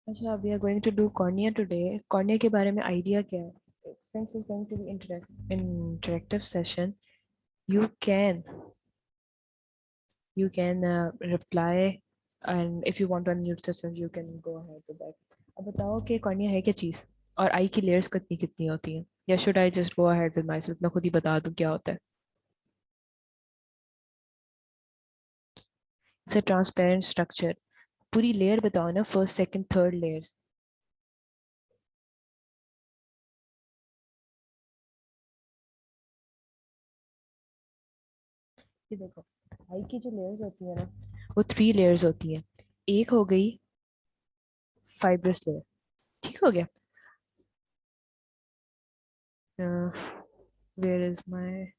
अच्छा, we are going to do cornea today. Cornea के बारे में आइडिया क्या है? Since is going to be interactive session, you can reply, and if you want to unmute yourself you can go ahead with that. अब बताओ कि cornea है क्या चीज़, और आई की लेयर्स कितनी कितनी होती हैं, या should I just go ahead with my self, मैं खुद ही बता दूं क्या होता है? It's transparent structure. पूरी लेयर बताओ ना, फर्स्ट सेकंड थर्ड लेयर्स। ये देखो, आई की जो लेयर्स होती है ना, वो थ्री लेयर्स होती हैं। एक हो गई फाइब्रस लेयर, ठीक हो गया। वेयर इज माय,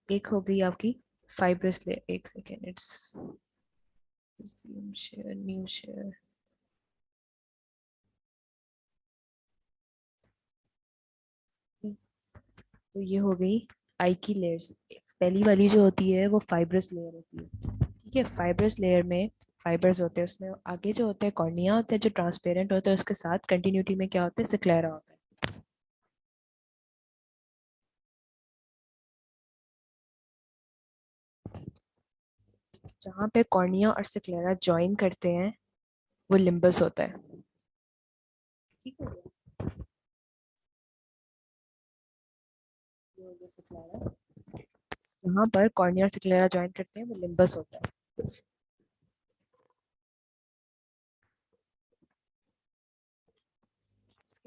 एक हो गई आपकी फाइब्रस लेयर। एक second, its share, new share. तो ये हो गई आई की लेयर्स। पहली वाली जो होती है वो फाइब्रस लेयर होती है, ठीक है। फाइब्रस लेयर में फाइबर्स होते हैं, उसमें आगे जो होता है कॉर्निया होता है जो ट्रांसपेरेंट होता है, उसके साथ कंटिन्यूटी में क्या होता है, सिक्लेरा होता है। जहाँ पे कॉर्निया और सिक्लेरा ज्वाइन करते हैं वो लिम्बस होता है, ठीक है। ये हो गया सिक्लेरा। जहाँ पर कॉर्निया और सिक्लेरा ज्वाइन करते हैं वो लिम्बस होता है।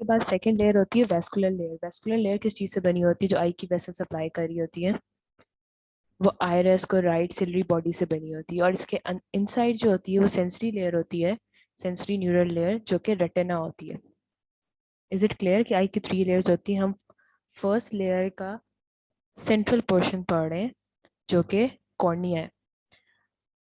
उसके बाद सेकंड लेयर होती है वेस्कुलर लेयर। वेस्कुलर लेयर किस चीज़ से बनी होती है? जो आई की वेसल सप्लाई कर रही होती है वो आयरस को राइट सिलरी बॉडी से बनी होती है, और इसके इनसाइड जो होती है वो सेंसरी लेयर होती है, सेंसरी न्यूरल लेयर, जो कि रेटिना होती है। इज इट क्लियर कि आई की थ्री लेयर्स होती हैं? हम फर्स्ट लेयर का सेंट्रल पोर्शन पढ़ रहे हैं जो कि कॉर्निया है।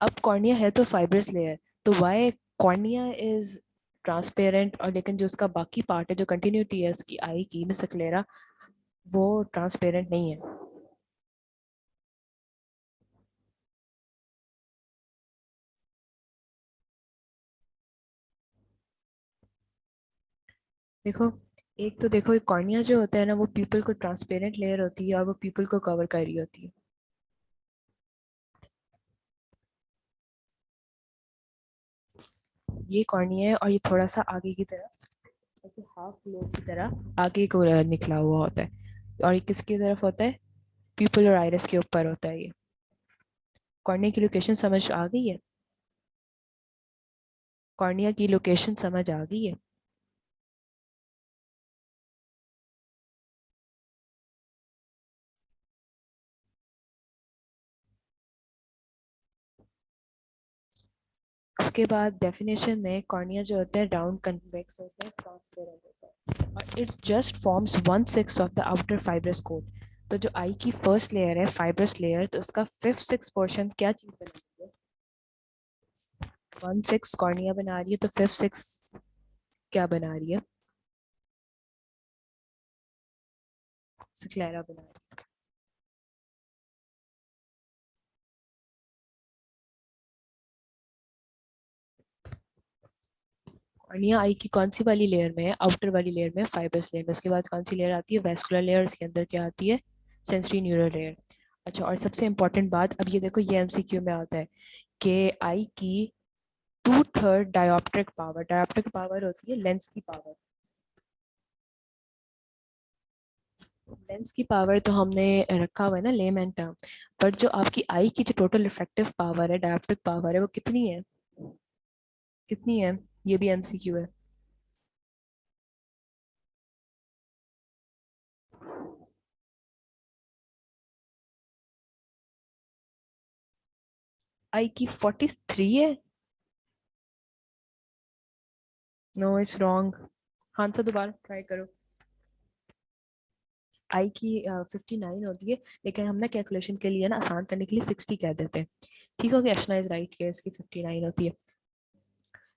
अब कॉर्निया है तो फाइब्रस लेयर, तो वाई कॉर्निया इज ट्रांसपेरेंट, और लेकिन जो उसका बाकी पार्ट है, जो कंटिन्यूटी है उसकी आई की में सक्लेरा, वो ट्रांसपेरेंट नहीं है। देखो, एक तो देखो कॉर्निया जो होता है ना, वो पीपल को ट्रांसपेरेंट लेयर होती है और वो पीपल को कवर कर रही होती है। ये कॉर्निया है, और ये थोड़ा सा आगे की तरफ, ऐसे हाफ ग्लोब की तरह आगे को निकला हुआ होता है। और ये किसकी तरफ होता है? पीपल और आइरिस के ऊपर होता है ये। कॉर्निया की लोकेशन समझ आ गई है? कॉर्निया की लोकेशन समझ आ गई है? उसके बाद डेफिनेशन में कॉर्निया जो होता है राउंड कन्वेक्स होता है, ट्रांसपेरेंट होता है, और it just forms 1/6 of the outer fibrous coat. तो जो आई की फर्स्ट लेयर है फाइब्रस लेयर, तो उसका फिफ्थ सिक्स पोर्शन क्या चीज बना रही है? 1/6 कॉर्निया बना रही है, तो फिफ्थ सिक्स क्या बना रही है? स्क्लेरा बना रही है। कॉर्निया आई की कौन सी वाली लेयर में है? आउटर वाली लेयर में, फाइब्रस लेयर में। उसके बाद कौन सी लेयर आती है? Vascular layer. उसके अंदर क्या आती है? Sensory neural layer. अच्छा, और सबसे इंपॉर्टेंट बात, अब ये देखो, ये एमसीक्यू में आता है कि आई की टू थर्ड डायोप्ट्रिक पावर। डायोप्ट्रिक पावर होती है लेंस की पावर। लेंस की पावर तो हमने रखा हुआ है ना लेमैन टर्म, बट जो आपकी आई की जो टोटल रिफ्रैक्टिव पावर है, डायोप्ट्रिक पावर है, वो कितनी है? कितनी है? ये भी एमसीक्यू है। आई की 43 है। No, it's wrong. हाँ, तो दोबारा ट्राई करो। आई की 59 होती है, लेकिन हम ना कैलकुलेशन के लिए ना आसान करने के लिए 60 कह देते हैं। ठीक हो गया, अशना इज राइट कि इसकी 59 होती है।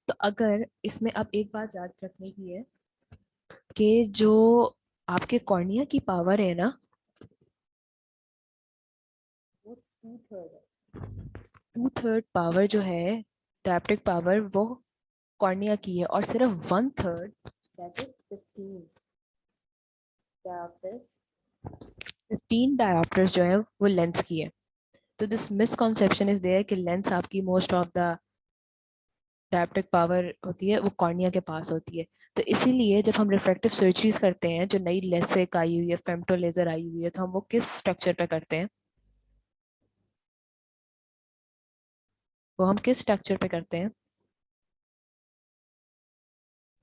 तो अगर इसमें अब एक बात याद रखने की है कि जो आपके कॉर्निया की पावर है ना, वो टू थर्ड है। टू थर्ड पावर जो है, डायप्टिक पावर, वो कॉर्निया की है, और सिर्फ 1/3, दैट इज 15 डायोप्टर्स जो है वो लेंस की है। तो दिस मिसकॉन्सेप्शन इज देयर कि लेंस आपकी मोस्ट ऑफ द डायप्टिक पावर होती है वो कॉर्निया के पास होती है। तो इसीलिए जब हम रिफ्रैक्टिव सर्जरीज करते हैं, जो नई लेसिक आई हुई है, फेम्टो लेजर आई हुई है, तो हम वो किस स्ट्रक्चर पे करते हैं? वो हम किस स्ट्रक्चर पे करते हैं?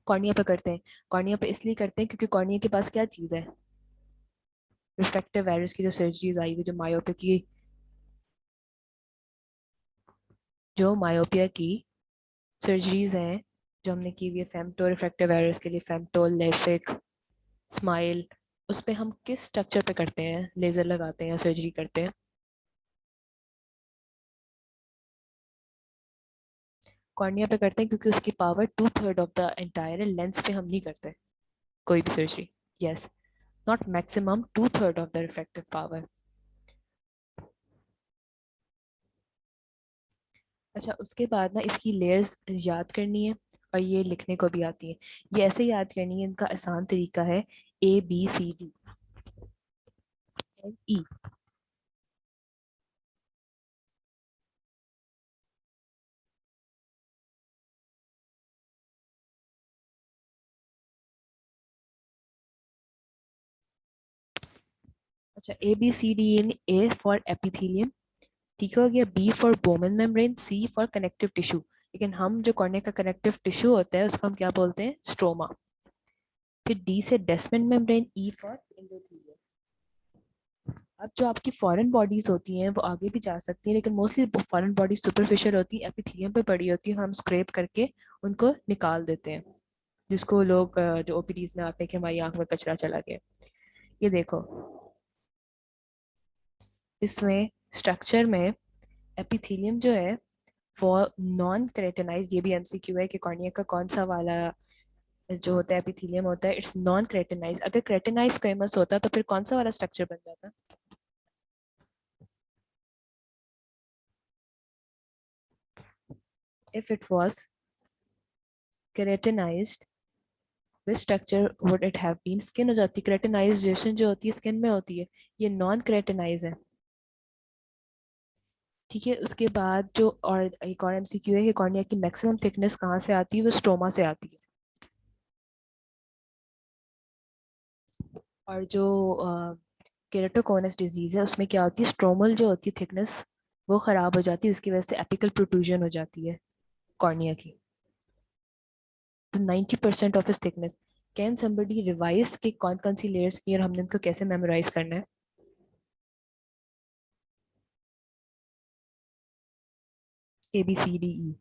कॉर्निया पे करते हैं। कॉर्निया पे इसलिए करते हैं क्योंकि कॉर्निया के पास क्या चीज़ है? रिफ्रैक्टिव एरर्स की जो सर्जरीज आई हुई, जो मायोपिया की सर्जरीज हैं, जो हमने की हुई है फेम्टो रिफ्रैक्टिव एरर्स के लिए, फेम्टो, लेसिक, स्माइल, उस पे हम किस स्ट्रक्चर पे करते हैं, लेजर लगाते हैं या सर्जरी करते हैं? कॉर्निया पे करते हैं क्योंकि उसकी पावर 2/3 ऑफ द एंटायर है, लेंस पे हम नहीं करते कोई भी surgery. Yes, not maximum, 2/3 of the refractive power. अच्छा, उसके बाद ना इसकी लेयर्स याद करनी है, और ये लिखने को भी आती है। ये ऐसे याद करनी है, इनका आसान तरीका है ABCDNE। अच्छा, ABCD, A फॉर एपिथेलियम, ठीक हो गया, B for Bowman membrane, C for connective tissue. लेकिन हम जो कॉर्निया का कनेक्टिव टिश्यू होता है उसको हम क्या बोलते हैं? स्ट्रोमा। फिर D से डेस्मेंट मेम्ब्रेन, E फॉर एंडोथेलियम। अब जो आपकी फॉरेन बॉडीज होती हैं वो आगे भी जा सकती हैं, लेकिन मोस्टली फॉरेन बॉडीज सुपरफिशियल होती हैं, एपिथेलियम पे पड़ी होती है, और हम स्क्रैप करके उनको निकाल देते हैं, जिसको लोग जो ओपीडीज में आते हैं कि हमारी आंख में कचरा चला गया। ये देखो, इसमें स्ट्रक्चर में एपिथेलियम जो है वो नॉन क्रेटेनाइज, ये भी एमसीक्यू है कि कॉर्निया का कौन सा वाला जो होता है एपिथेलियम होता है, इट्स नॉन क्रेटेनाइज। अगर क्रेटेनाइज स्क्वेमस होता तो फिर कौन सा वाला स्ट्रक्चर बन जाता? If it was keratinized, which structure would it have been? Skin हो जाती। क्रेटिनाइजेशन जो होती है स्किन में होती है, ये नॉन क्रेटिनाइज है। ठीक है, उसके बाद जो और एक और एमसीक्यू है कि कॉर्निया की मैक्सिमम थिकनेस कहाँ से आती है? वो स्ट्रोमा से आती है। और जो केरेटोकोनस डिजीज है उसमें क्या होती है? स्ट्रोमल जो होती है थिकनेस वो खराब हो जाती है, इसकी वजह से एपिकल प्रोट्रूजन हो जाती है कॉर्निया की। तो 90% ऑफ इस थिकनेस। कैन समबडी रिवाइज कि कौन कौन सी लेयर्स की और हमने उनको कैसे मेमोराइज करना है? ABCDE: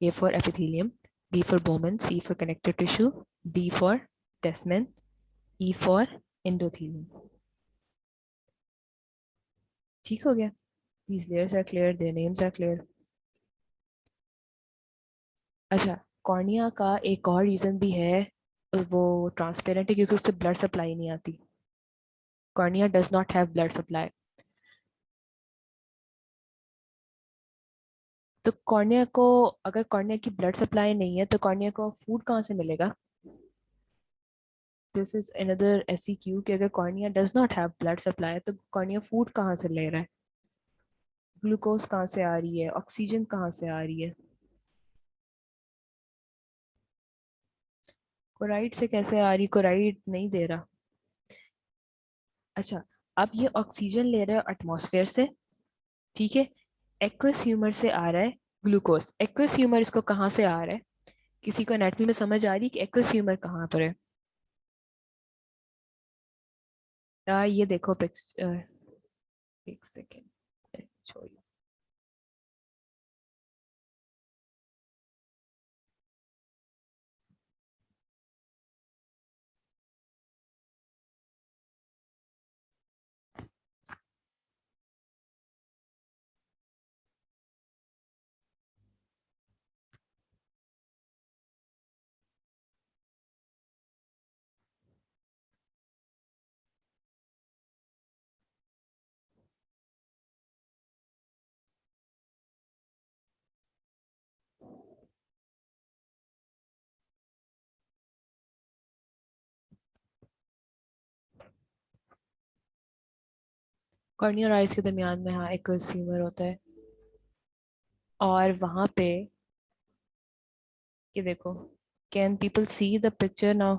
A for epithelium, B for Bowman, C for connective tissue, D for Descemet, E for endothelium। ठीक हो गया? These layers are clear, their names are clear। अच्छा, कॉर्निया का एक और रीजन भी है, वो ट्रांसपेरेंट है क्योंकि उससे ब्लड सप्लाई नहीं आती। Cornea does not have blood supply. तो कॉर्निया को, अगर कॉर्निया की ब्लड सप्लाई नहीं है तो कॉर्निया को फूड कहाँ से मिलेगा? दिस इज अनदर SEQ कि अगर cornea does not have blood supply तो कॉर्निया फूड कहाँ से ले रहा है? ग्लूकोज कहाँ से आ रही है? ऑक्सीजन कहाँ से आ रही है? कोराइड से कैसे आ रही? कोराइड नहीं दे रहा। अच्छा, अब ये ऑक्सीजन ले रहा है एटमॉस्फेयर से, ठीक है। एक्वस ह्यूमर से आ रहा है ग्लूकोज। एक्वस ह्यूमर इसको कहाँ से आ रहा है? किसी को एनाटॉमी में समझ आ रही है कि एक्वस ह्यूमर कहाँ पर है? ये देखो पिक्चर, एक सेकेंड छोड़िए। कॉर्निया और आइज के दरमियान में हाँ एक ह्यूमर होता है। और वहां पे कि देखो, can people see the picture now?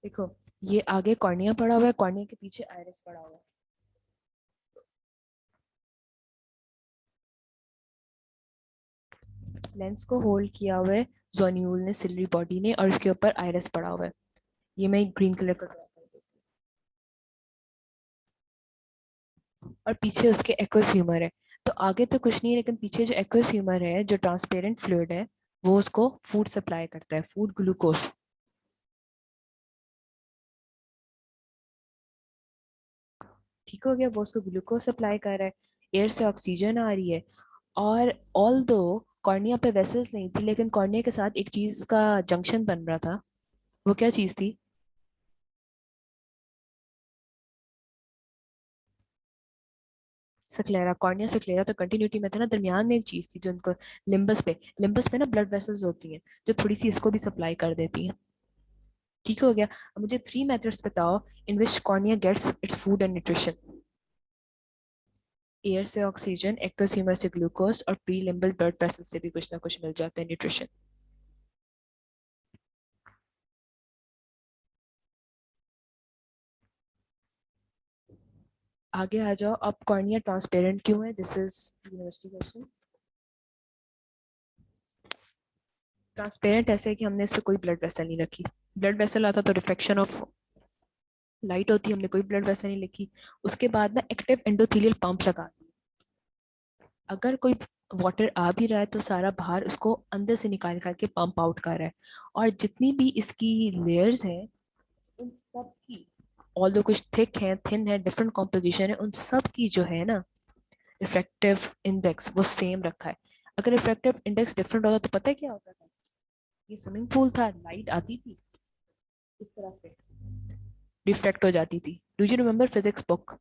देखो, ये आगे कॉर्निया पड़ा हुआ है, कॉर्निया के पीछे आयरिस पड़ा हुआ है। लेंस को होल्ड किया हुआ है जोन्यूल ने, सिल्वरी बॉडी ने, और उसके ऊपर आयरिस पड़ा हुआ है। ये मैं ग्रीन कलर का ड्रॉ कर देती हूँ। और पीछे उसके एक्वस ह्यूमर है। तो आगे तो कुछ नहीं है, लेकिन पीछे जो एक्वस ह्यूमर है, जो ट्रांसपेरेंट फ्लूइड है, वो उसको फूड सप्लाई करता है, फूड ग्लूकोज। ठीक हो गया, वो उसको ग्लूकोज सप्लाई कर रहा है, एयर से ऑक्सीजन आ रही है। और ऑल दो कॉर्निया पे वेसल्स नहीं थी, लेकिन कॉर्निया के साथ एक चीज का जंक्शन बन रहा था। वो क्या चीज थी? सक्लेरा, कॉर्निया सक्लेरा तो कंटिन्यूटी में था ना, दरमियान में एक चीज थी जो उनको लिम्बस पे ना ब्लड वेसल्स होती हैं, जो थोड़ी सी इसको भी सप्लाई कर देती हैं। ठीक हो गया। अब मुझे 3 मेथड्स बताओ in which cornea gets its food and nutrition. Air से ऑक्सीजन, एक्वस ह्यूमर से ग्लूकोज, और प्री लिम्बल ब्लड वेसल से भी कुछ ना कुछ मिल जाता है न्यूट्रिशन। आगे आ जाओ, अब कॉर्निया ट्रांसपेरेंट क्यों है? This is university question. Transparent ऐसे है कि हमने इस पर कोई ब्लड वेसल नहीं रखी। ब्लड वेसल आता तो रिफ्लेक्शन ऑफ लाइट होती, हमने कोई ब्लड वेसल नहीं लिखी। उसके बाद ना एक्टिव एंडोथेलियल पंप लगा दी। अगर कोई वाटर आ भी रहा है तो सारा बाहर उसको अंदर से निकाल निकाल के पंप आउट कर रहा है। और जितनी भी इसकी लेयर्स हैं, उन सब की, ऑल्दो कुछ थिक है, थिन है, डिफरेंट कॉम्पोजिशन है, उन सब की जो है ना रिफ्रैक्टिव इंडेक्स वो सेम रखा है। अगर रिफ्रैक्टिव इंडेक्स डिफरेंट होता तो पता है क्या होता था? ये स्विमिंग पूल था, लाइट आती थी इस तरह से, रिफ्रैक्ट हो जाती थी। Do you remember physics book?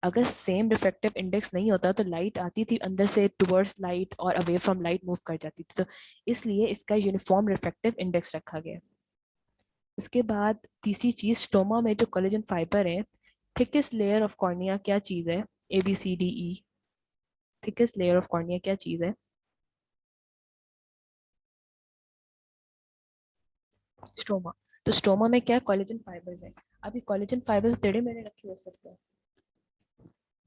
अगर सेम रिफ्रैक्टिव इंडेक्स नहीं होता तो लाइट आती थी अंदर से टुवर्ड्स लाइट और अवे फ्रॉम लाइट मूव कर जाती थी। तो इसलिए इसका यूनिफॉर्म रिफ्रैक्टिव इंडेक्स रखा गया। उसके बाद तीसरी चीज, स्टोमा में जो कोलेजन फाइबर है, थिकेस्ट लेयर ऑफ कॉर्निया क्या चीज है? ABCDE। Thickest layer of cornea क्या चीज है? स्टोमा। तो स्टोमा में क्या कोलेजन फाइबर्स है। अभी कोलेजन फाइबर्स टेढ़े मेढ़े रखे हो सकते हैं,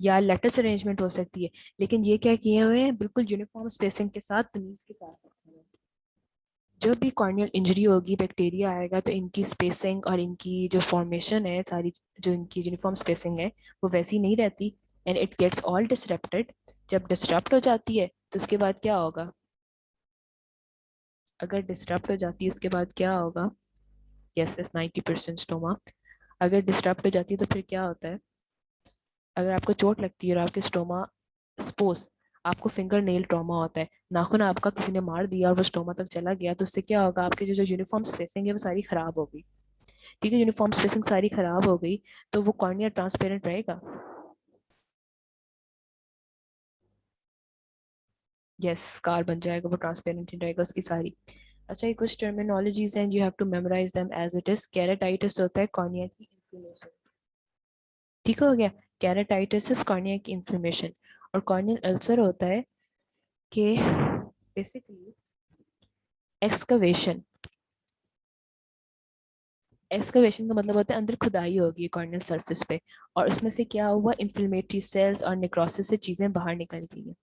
या लेटेस अरेंजमेंट हो सकती है, लेकिन ये क्या किए हुए हैं, बिल्कुल यूनिफॉर्म स्पेसिंग के साथ, तमीज के साथ रखे हुए हैं। जब भी कॉर्नियल इंजरी होगी, बैक्टीरिया आएगा, तो इनकी स्पेसिंग और इनकी जो फॉर्मेशन है सारी, जो इनकी यूनिफॉर्म स्पेसिंग है, वो वैसी नहीं रहती, and it gets all disrupted. जब डिसरप्ट हो जाती है तो उसके बाद क्या होगा? अगर डिसरप्ट हो जाती है उसके बाद क्या होगा? Yes yes, 90% stoma. अगर डिसरप्ट हो जाती है तो फिर क्या होता है? अगर आपको चोट लगती है और आपके स्टोमा, सपोज आपको फिंगर नेल ट्रॉमा होता है, नाखून आपका किसी ने मार दिया और वो स्टोमा तक चला गया, तो उससे क्या होगा? आपकी जो यूनिफॉर्म स्पेसिंग है वो सारी खराब हो गई। ठीक है, यूनिफॉर्म स्पेसिंग सारी खराब हो गई, तो वो कॉर्निया ट्रांसपेरेंट रहेगा? यस, स्कार बन जाएगा, वो ट्रांसपेरेंट ही रहेगा उसकी सारी। अच्छा, ये कुछ टर्मिनोलॉजीज हैं, you have to memorize them as it is. Keratitis होता है कॉर्निया की इन्फ्लेमेशन। ठीक हो गया। कैरेटाइटिस इज कॉर्निया की इन्फ्लेमेशन। और कॉर्नियल अल्सर होता है कि बेसिकली एक्सकवेशन। एक्सकवेशन का मतलब होता है अंदर खुदाई होगी कॉर्नियल सरफेस पे, और उसमें से क्या हुआ, इन्फ्लेमेटरी सेल्स और नेक्रोसिस से चीजें बाहर निकल गई हैं।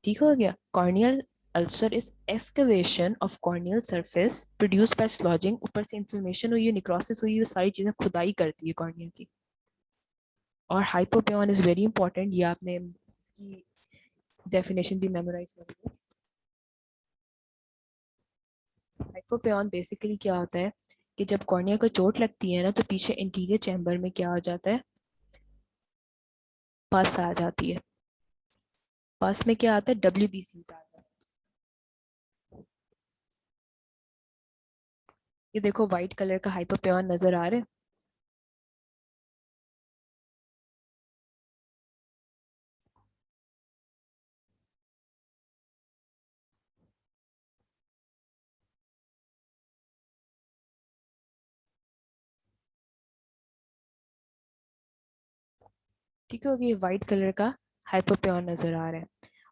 ठीक हो गया। Corneal ulcer is excavation of corneal surface produced by sloughing. ऊपर से इन्फ्लेमेशन हुई है, नेक्रोसिस हुई है, वो सारी चीजें खुदाई करती है कॉर्निया की। और हाइपोपियन इज वेरी इंपॉर्टेंट, ये आपने इसकी डेफिनेशन भी मेमोराइज कर ली। हाइपोपियन बेसिकली क्या होता है कि जब कॉर्निया को चोट लगती है ना, तो पीछे इंटीरियर चैम्बर में क्या हो जाता है, पस आ जाती है। पस में क्या आता है, WBC आता है। ये देखो व्हाइट कलर का हाइपोपियन नजर आ रहा है। ठीक है, ये वाइट कलर का हाइपोपियन नजर आ रहा है,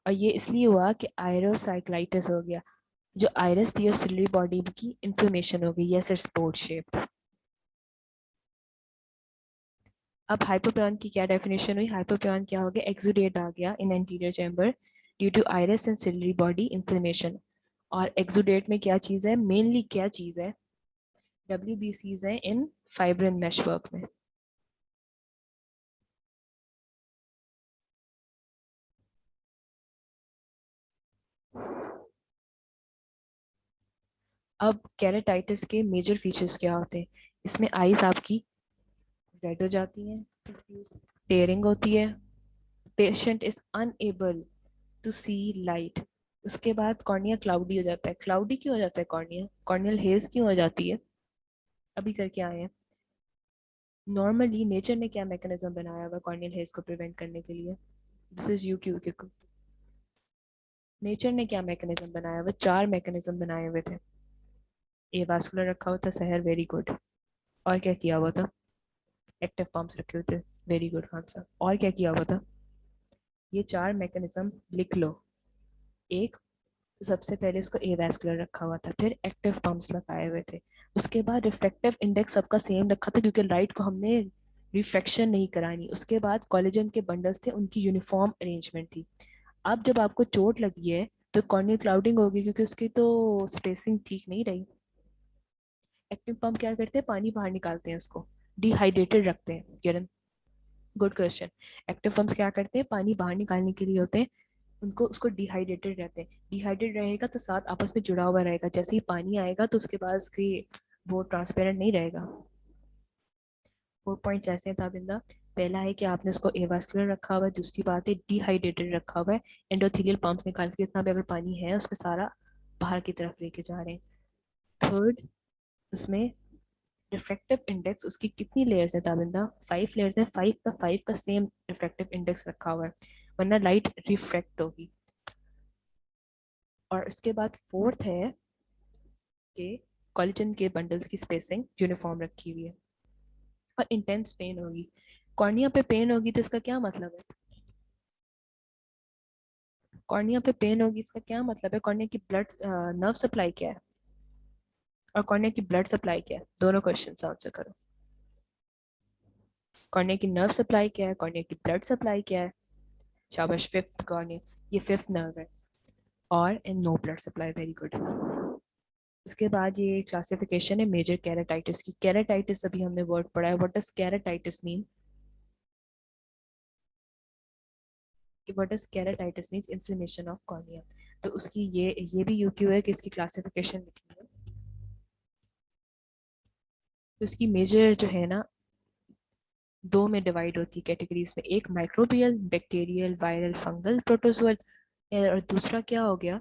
और ये इसलिए हुआ कि आयरोसाइक्लाइटिस हो गया, जो आयरस थी और सिलरी बॉडी की इंफ्लेमेशन हो गई, यस इट्स बोर्ड शेप। अब हाइपोपियन की क्या डेफिनेशन हुई? हाइपोपियन क्या हो गया? एक्सुडेट आ गया in anterior chamber due to iris and ciliary body inflammation. और एक्सुडेट में क्या चीज़ है, मेनली क्या चीज़ है? WBCs हैं इन फाइब्रिन मेशवर्क में। अब केराटाइटिस के मेजर फीचर्स क्या होते हैं? इसमें आईज आपकी रेड हो जाती हैं, टेयरिंग होती है, patient is unable to see light. उसके बाद कॉर्निया क्लाउडी हो जाता है। क्लाउडी क्यों हो जाता है कॉर्निया? कॉर्नियल हेज क्यों हो जाती है? अभी करके आए हैं। नॉर्मली नेचर ने क्या मैकेनिज्म बनाया हुआ कॉर्नियल हेज को प्रिवेंट करने के लिए? दिस इज यू क्यू के। नेचर ने क्या मैकेनिज्म बनाया हुआ? 4 मैकेनिज्म बनाए हुए थे। ए वास्कुलर रखा हुआ था, सहर, वेरी गुड। और क्या किया हुआ था? एक्टिव पम्प्स रखे हुए थे, वेरी गुड खान साहब। और क्या किया हुआ था? ये 4 मैकेनिज्म लिख लो। एक, तो सबसे पहले इसको एवास्कुलर रखा हुआ था, फिर एक्टिव पम्प्स लगाए हुए थे। उसके बाद रिफ्लेक्टिव इंडेक्स सबका सेम रखा था, क्योंकि लाइट को हमने रिफ्लेक्शन नहीं करानी। उसके बाद कोलेजन के बंडल्स थे, उनकी यूनिफॉर्म अरेंजमेंट थी। अब जब आपको चोट लगी है तो कॉर्नियल क्लाउडिंग होगी, क्योंकि उसकी तो स्पेसिंग ठीक नहीं रही। एक्टिव पंप क्या करते हैं? पानी बाहर निकालते हैं, उसको डिहाइड्रेटेड रखते हैं। किरण, गुड क्वेश्चन। एक्टिव पंप्स क्या करते हैं? पानी बाहर निकालने के लिए होते हैं, उनको उसको डिहाइड्रेटेड रहते हैं। डिहाइड्रेट रहेगा तो साथ आपस में जुड़ा हुआ रहेगा, जैसे ही पानी आएगा तो उसके बाद उसकी वो ट्रांसपेरेंट नहीं रहेगा। 4 पॉइंट्स ऐसे हैं ताबिंदा। पहला है कि आपने उसको एवास्कुलर रखा हुआ है, दूसरी बात है डिहाइड्रेटेड रखा हुआ है, एंडोथेलियल पंप्स निकाल के जितना भी अगर पानी है उसमें सारा बाहर की तरफ लेके जा रहे हैं। थर्ड, उसमें रिफ्रैक्टिव इंडेक्स, उसकी कितनी लेयर्स है ताबिंदा? 5 लेयर्स है, 5 का सेम रिफ्रैक्टिव इंडेक्स रखा हुआ है, वरना लाइट रिफ्रैक्ट होगी। और उसके बाद फोर्थ है कि कोलेजन के बंडल्स की स्पेसिंग यूनिफॉर्म रखी हुई है। और इंटेंस पेन होगी। कॉर्निया पे पेन होगी तो इसका क्या मतलब है? कॉर्निया पे पेन होगी, इसका क्या मतलब है? कॉर्निया की ब्लड नर्व सप्लाई क्या है, और कॉर्निया की ब्लड सप्लाई क्या है? दोनों क्वेश्चन आंसर करो। कॉर्निया की नर्व सप्लाई क्या है, कॉर्निया की ब्लड सप्लाई क्या है? शाबाश, फिफ्थ कॉर्निया, ये फिफ्थ नर्व है। और इन no blood supply, very good. उसके बाद ये क्लासिफिकेशन है मेजर कैराटाइटिस की। कैराटाइटिस अभी हमने वर्ड पढ़ा है, व्हाट डज कैराटाइटिस मीन? कि what does keratitis means? Inflammation of cornea. तो उसकी ये भी यूक्यू है कि इसकी क्लासिफिकेशन लिखनी है। तो इसकी मेजर जो है ना, 2 में डिवाइड होती है कैटेगरीज में। एक microbial, bacterial, viral, fungal, protozoal. और दूसरा क्या हो गया?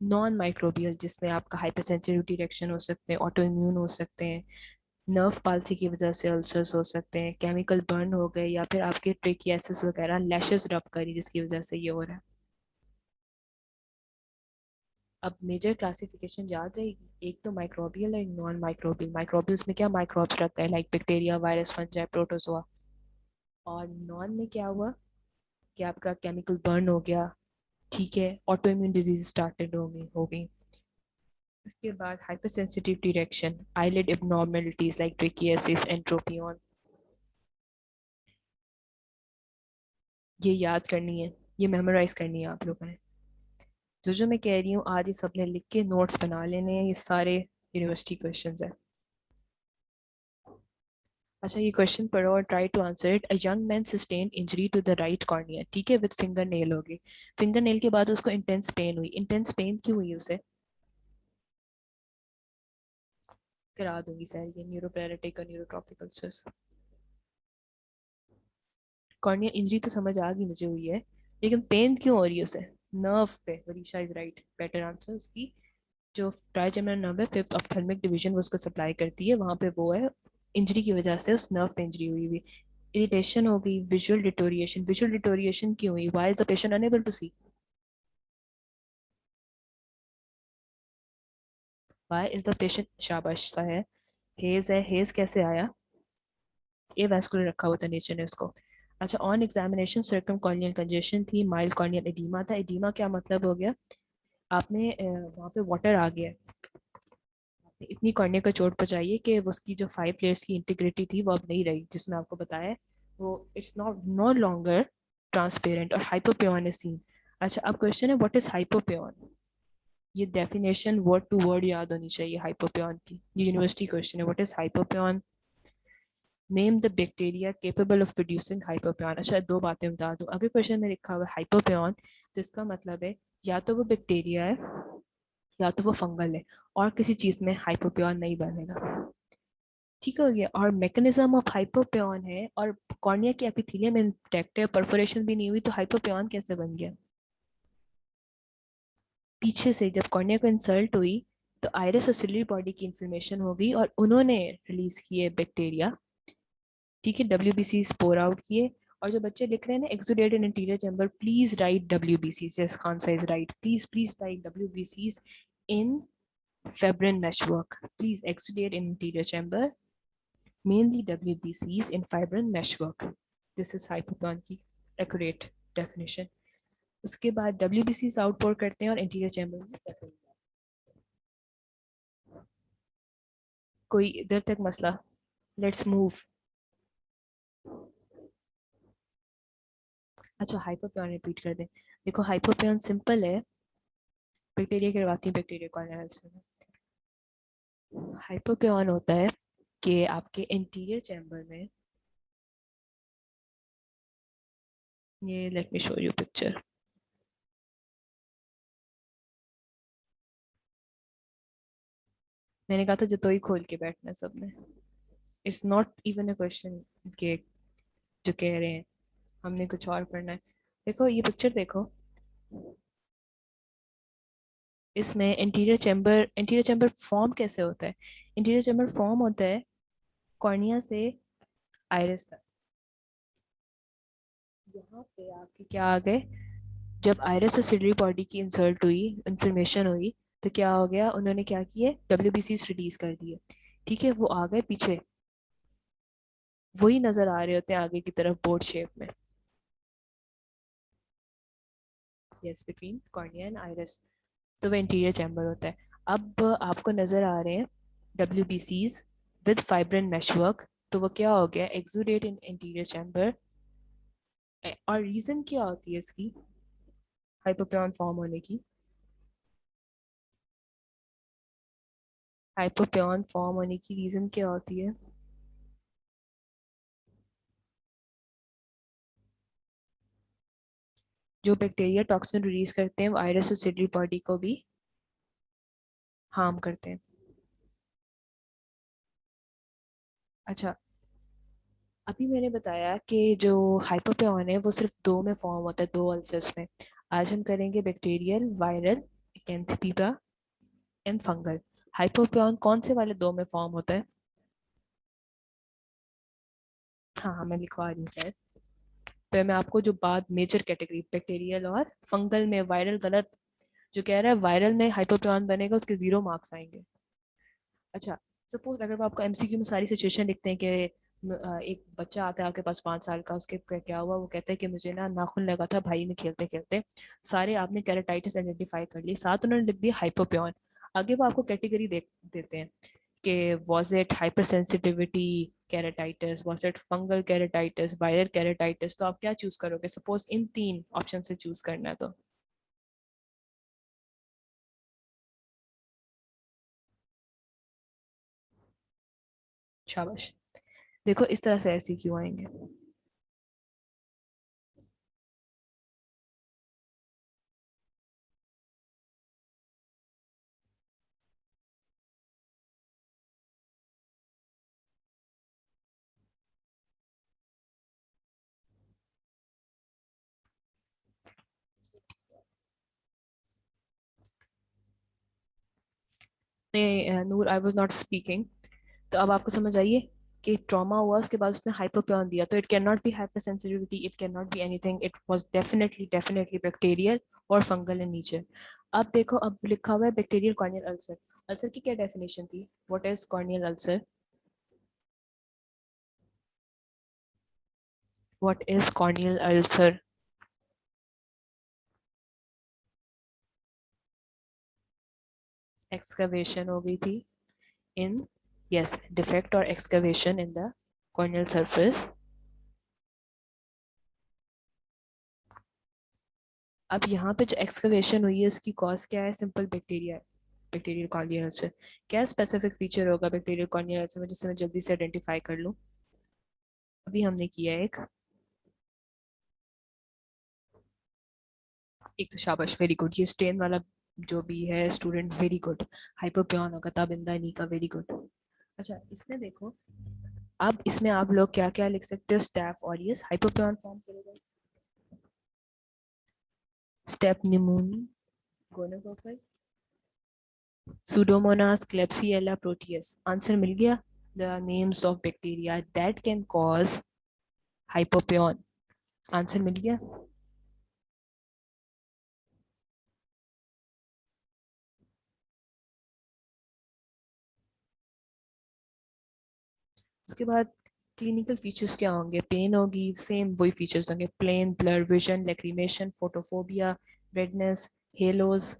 नॉन माइक्रोबियल, जिसमें आपका हाइपरसेंसिटिविटी रिएक्शन हो सकते हैं, ऑटो इम्यून हो सकते हैं, नर्व पाल्सी की वजह से अल्सर्स हो सकते हैं, केमिकल बर्न हो गए, या फिर आपके ट्रेकियासिस वगैरह, लैशेस रब करी जिसकी वजह से ये हो रहा है। अब मेजर क्लासिफिकेशन याद रहेगी, एक तो माइक्रोबियल है, एक नॉन माइक्रोबियल। माइक्रोबियल्स में क्या माइक्रोब्स रखा है, like bacteria, virus, fungi, protozoa. और नॉन में क्या हुआ कि आपका केमिकल बर्न हो गया, ठीक है, ऑटो इम्यून डिजीज स्टार्टेड हो गई। उसके बाद hyper sensitivity reaction, eyelid abnormalities like trichiasis, entropion. ये याद करनी है, ये मेमोराइज करनी है आप लोगों ने। जो मैं कह रही हूँ आज, ये सबने लिख के नोट्स बना लेने हैं, ये सारे यूनिवर्सिटी क्वेश्चंस है। अच्छा, ये क्वेश्चन पढ़ो और try to answer it. A young man sustain injury to the right cornea, ठीक है, विद फिंगर नेल हो गई। फिंगर नेल के बाद उसको इंटेंस पेन हुई। इंटेंस पेन क्यों हुई उसे? करा दूंगी सर, ये न्यूरोपैरेटिक और न्यूरोट्रॉपिकल स्ट्रेस। कॉर्निया इंजरी तो समझ आ गई मुझे हुई है, लेकिन पेन क्यों हो रही है उसे? नर्व पे। Varisha is right, better answer. उसकी जो ट्राइजेमिनल नर्व है, फिफ्थ ऑप्थेल्मिक डिवीजन, वो उसको सप्लाई करती है, वहां पे वो है। इंजरी की वजह से उस नर्व पे इंजरी हुई हुई। इरिटेशन हो गई, विजुअल डिटोरिएशन। विजुअल डिटोरिएशन क्यों हुई? Why is the patient unable to see? Why is the patient, शाबाश सा है। हेज है, हेज कैसे आया? ए वैस्कुलर रखा हुआ था नेचर ने उसको। अच्छा, on examination circum corneal congestion थी, माइल्ड कॉर्नियल एडीमा था। एडीमा क्या मतलब हो गया, आपने वहाँ पे वाटर आ गया है, आपने इतनी कॉर्निया का चोट पहुंचाई है कि उसकी जो 5 लेयर्स की इंटीग्रिटी थी वो अब नहीं रही, जिसमें आपको बताया है वो it's not know longer transparent और हाइपोपियन इज सीन। अच्छा, अब क्वेश्चन है व्हाट इज हाइपोपियन। ये डेफिनेशन वर्ड टू वर्ड याद होनी चाहिए हाइपोपियन की, ये यूनिवर्सिटी क्वेश्चन है। What is हाइपोपियन, name the bacteria capable of producing हाइपोपियन। अच्छा, दो बातें बता दूं, अगर क्वेश्चन में लिखा हुआ है हाइपोपियन तो इसका मतलब है या तो वो बैक्टीरिया है या तो वो फंगल है, और किसी चीज में हाइपोपियन नहीं बनेगा। ठीक हो गया। और मैकेनिज्म ऑफ हाइपोपियन है और कॉर्निया की एपिथेलियम इंटैक्ट है, परफोरेशन भी नहीं हुई, तो हाइपोपियन कैसे बन गया। पीछे से जब कॉर्निया को इंसल्ट हुई तो आयरिस और सिलरी बॉडी की इंफॉर्मेशन हो गई और उन्होंने रिलीज किए बैक्टीरिया। ठीक है, WBC स्पोर आउट किए। और जो बच्चे लिख रहे हैं ना exudate in interior chamber, please right WBC, जैस Khan size right, please please right WBC in fibrin meshwork, please exudate in interior chamber, mainly WBCs in fibrin meshwork. This is hypoplan की accurate definition. उसके बाद WBCs आउटपोर करते हैं और interior chamber में settle होते हैं। कोई इधर तक मसला, लेट्स मूव। अच्छा, हाइपोपियन रिपीट कर दें। देखो हाइपोपियन सिंपल है, बैक्टीरिया करवाती है बैक्टीरिया कॉलोनाइज में। हाइपोपियन होता है कि आपके इंटीरियर चैम्बर में, ये let me show you picture. मैंने कहा था जतोई खोल के बैठना सबने, it's not even a question के जो कह रहे हैं हमने कुछ और करना है। देखो ये पिक्चर देखो, इसमें इंटीरियर चैम्बर फॉर्म कैसे होता है। इंटीरियर चैम्बर फॉर्म होता है कॉर्निया से आइरिस तक। यहाँ पे आपके क्या आ गए, जब आइरिस और सिलरी बॉडी की इंसर्ट हुई, इंफॉर्मेशन हुई, तो क्या हो गया, उन्होंने क्या किए WBC रिलीज कर दिए। ठीक है, वो आ गए पीछे, वही नजर आ रहे होते हैं आगे की तरफ बोर्ड शेप में। Yes, between cornea and iris, तो वह इंटीरियर चैम्बर होता है। अब आपको नजर आ रहे हैं WBCs विद फाइब्रिन मेशवर्क, तो वो क्या हो गया, एक्सुडेट इन इंटीरियर चैम्बर। और रीजन क्या होती है इसकी हाइपोपियन फॉर्म होने की, हाइपोपियन फॉर्म होने की रीजन क्या होती है। जो बैक्टीरिया टॉक्सिन रिलीज करते हैं वो आयरस और सिलरी बॉडी को भी हार्म करते हैं। अच्छा, अभी मैंने बताया कि जो हाइपोपियन है वो सिर्फ दो में फॉर्म होता है, दो अल्सर्स में। आज हम करेंगे बैक्टीरियल, वायरल, एंथीपा एंड फंगल। हाइपोपियन कौन से वाले दो में फॉर्म होता है। हाँ हाँ, मैं लिखवा रही हूँ शायद। तो मैं आपको जो बात मेजर कैटेगरी बैक्टीरियल और फंगल में, वायरल गलत, जो कह रहा है वायरल में हाइपोपियन बनेगा उसके 0 मार्क्स आएंगे। अच्छा, सपोज अगर वो आपको MCQ में सारी सिचुएशन लिखते हैं कि एक बच्चा आता है आपके पास 5 साल का, उसके क्या हुआ, वो कहता है कि मुझे ना नाखून लगा था भाई में खेलते खेलते, सारे आपने कैरेटाइटिस आइडेंटिफाई कर ली, साथ उन्होंने लिख दिया हाइपोपियन। आगे वो आपको कैटेगरी दे देते हैं कि was it hyper sensitivity keratitis, was it fungal keratitis, viral keratitis, तो आप क्या चूज करोगे, सपोज इन 3 ऑप्शन से चूज करना है तो। शाबाश। देखो इस तरह से ऐसे क्यों आएंगे। नहीं नूर, आई वॉज नॉट स्पीकिंग। तो अब आपको समझ आइए कि ट्रॉमा हुआ उसके बाद उसने हाइपोपियन दिया, तो it can not be hyper sensitivity, it can not be anything, it was definitely definitely bacterial और फंगल इन नेचर। अब देखो, अब लिखा हुआ है बैक्टीरियल कॉर्नियल अल्सर। अल्सर की क्या डेफिनेशन थी, what is corneal ulcer. What is corneal ulcer? Excavation हो गई थी इन, यस, डिफेक्ट और excavation in the corneal surface. अब यहाँ पे जो एक्सकवेशन हुई है उसकी कॉज क्या है? Simple bacteria, bacterial corneal ulcer. क्या स्पेसिफिक फीचर होगा बैक्टीरियल कॉर्नियल अल्सर में जिससे मैं जल्दी से आइडेंटिफाई कर लूँ? अभी हमने किया है एक तो शाबाश, वेरी गुड, ये स्टेन वाला जो भी है स्टूडेंट, वेरी गुड। हाइपोपियन होगा तब इंदा नी का, वेरी गुड। अच्छा इसमें देखो, अब इसमें आप लोग क्या क्या लिख सकते हो? स्टेफ ऑरियस हाइपोपियन फॉर्म करेगा, strep pneumoniae gonococcal, pseudomonas, klebsiella, proteus. Answer मिल गया। The names of bacteria that can cause hypopyon. Answer मिल गया। उसके बाद क्लिनिकल फीचर्स क्या होंगे? पेन होगी, सेम वही फीचर्स होंगे, pain, blur vision, lacrimation, photophobia, redness, haloes.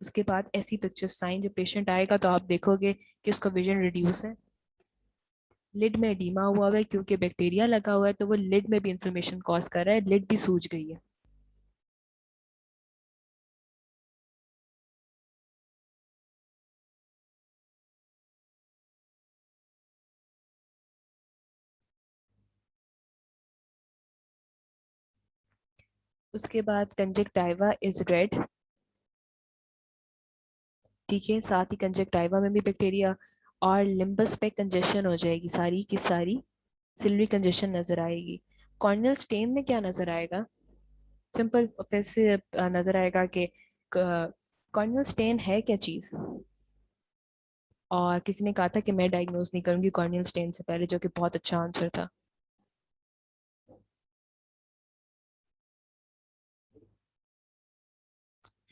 उसके बाद ऐसी पिक्चर्स साइन, जब पेशेंट आएगा तो आप देखोगे कि उसका विजन रिड्यूस है, लिड में एडीमा हुआ है क्योंकि बैक्टीरिया लगा हुआ है, तो वो लिड में भी इंफ्लेमेशन कॉज कर रहा है, लिड भी सूज गई है। उसके बाद कंजक्टाइवा इज रेड, ठीक है, साथ ही कंजक्टाइवा में भी बैक्टीरिया, और लिम्बस पे कंजेशन हो जाएगी सारी की सारी, सिलरी कंजेशन नजर आएगी। कॉर्नियल स्टेन में क्या नजर आएगा? सिंपल फिर से नजर आएगा कि कॉर्नियल स्टेन है क्या चीज। और किसी ने कहा था कि मैं डायग्नोज नहीं करूंगी कॉर्नियल स्टेन से पहले, जो कि बहुत अच्छा आंसर था।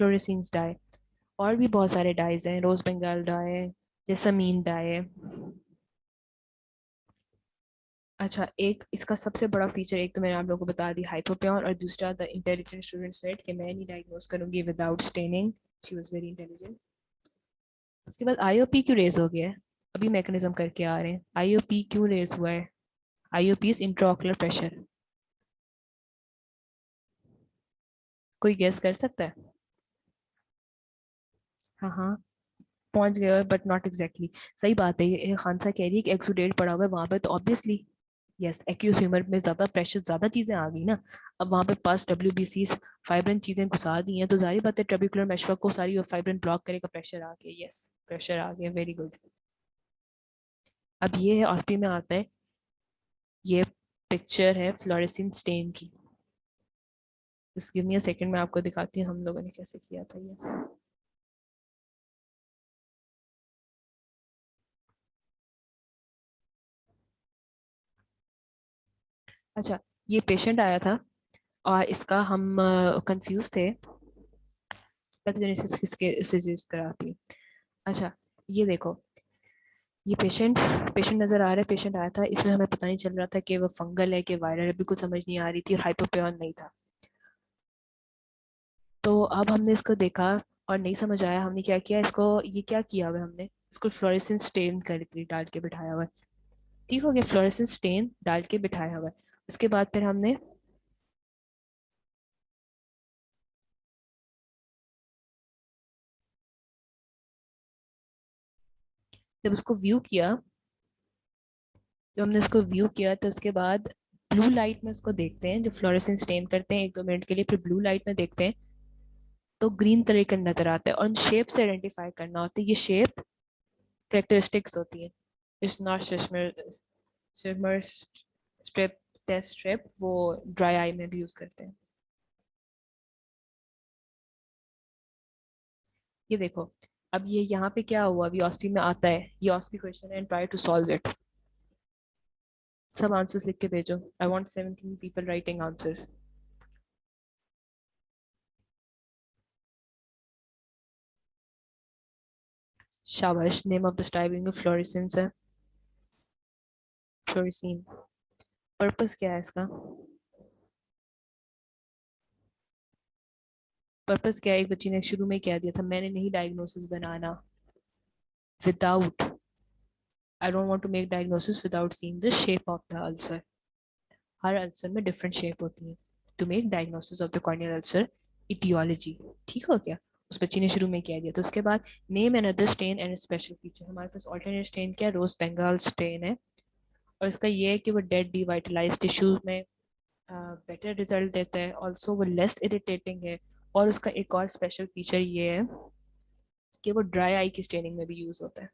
फ्लोरेसेंस डाई, और भी बहुत सारे डाइज हैं, रोज बंगाल डाई है, जेसमीन डाई है। अच्छा, एक इसका सबसे बड़ा फीचर, एक तो मैंने आप लोगों को बता दी हाइपोपियन, और दूसरा द इंटेलिजेंट स्टूडेंट सेड कि मैं नहीं डायग्नोज करूंगी without staining. She was very intelligent. उसके बाद आईओपी क्यों रेज हो गया है? अभी मैकेनिज्म करके आ रहे हैं, आईओपी क्यों रेज हुआ है? IOP is intraocular pressure. कोई गेस कर सकता है? हाँ हाँ, पहुंच गए बट नॉट एग्जैक्टली। सही बात है, ये खानसा कह रही है कि एक्सुडेट पड़ा हुआ है वहां पे, तो ऑब्वियसली यस, एक्यूज ह्यूमर में ज्यादा प्रेशर, ज्यादा चीजें आ गई ना। अब वहां पे पास डब्ल्यू फाइब्रिन चीजें घुसा दी हैं, तो जाहिर बात है ट्रेबिकुलर मेशवा को सारी फाइब्रिन ब्लॉक करेगा, प्रेशर आ गया, यस, प्रेशर आ गया, वेरी गुड। अब ये है ऑस्पी में आता है, ये पिक्चर है फ्लोरेसेंट स्टेन की। Just give me a second, मैं आपको दिखाती हूँ हम लोगों ने कैसे किया था ये। अच्छा, ये पेशेंट आया था और इसका हम कंफ्यूज थे पैथोजेनेसिस किसके से यूज कराती है। अच्छा, ये देखो, ये पेशेंट पेशेंट नजर आ रहा है, पेशेंट आया था, इसमें हमें पता नहीं चल रहा था कि वो फंगल है कि वायरल है, बिल्कुल समझ नहीं आ रही थी, और हाइपोपियन नहीं था। तो अब हमने इसको देखा और नहीं समझ आया, हमने क्या किया, इसको ये क्या किया हुआ है, हमने इसको फ्लोरेसेंस स्टेन कर डाल के बिठाया हुआ है। ठीक हो गया, फ्लोरेसेंस स्टेन डाल के बिठाया हुआ है। उसके बाद फिर हमने जब उसको व्यू किया, जब हमने उसको व्यू किया तो उसके बाद ब्लू लाइट में उसको देखते हैं, जब फ्लोरेसेंस स्टेन करते हैं 1-2 मिनट के लिए, फिर ब्लू लाइट में देखते हैं तो ग्रीन कलर का नजर आता है, और उन शेप से आइडेंटिफाई करना होता है, ये शेप कैरेक्टरिस्टिक्स होती है। It's not Schirmer strip, test strip, वो ड्राई आई में भी यूज करते हैं। ये देखो, अब ये यहाँ पे क्या हुआ, अभी ऑस्पी में आता है, ये ऑस्पी क्वेश्चन है and try to solve it. सब आंसर्स लिख के भेजो, I want 17 people writing answers. शाबाश, name of the staining of fluorescence है फ्लोरेसीन। पर्पस क्या है इसका? पर्पस क्या है, एक बच्ची ने शुरू में कह दिया था मैंने नहीं डायग्नोसिस बनाना without, I don't want to make diagnosis without seeing the shape of the ulcer. हर अल्सर में डिफरेंट शेप होती है। To make diagnosis of the corneal ulcer aetiology, ठीक हो गया। उस बच्ची ने शुरू में कह दिया। तो उसके बाद name and other stain and special feature, हमारे पास ऑल्टरनेट स्टेन क्या, रोज बंगाल स्टेन है, और इसका ये है कि वो डेड डिवाइटलाइज टिश्यूज में बेटर रिजल्ट देता है, ऑल्सो वो लेस इरिटेटिंग है, और उसका एक और स्पेशल फीचर ये है कि वो ड्राई आई की स्टेनिंग में भी यूज होता है।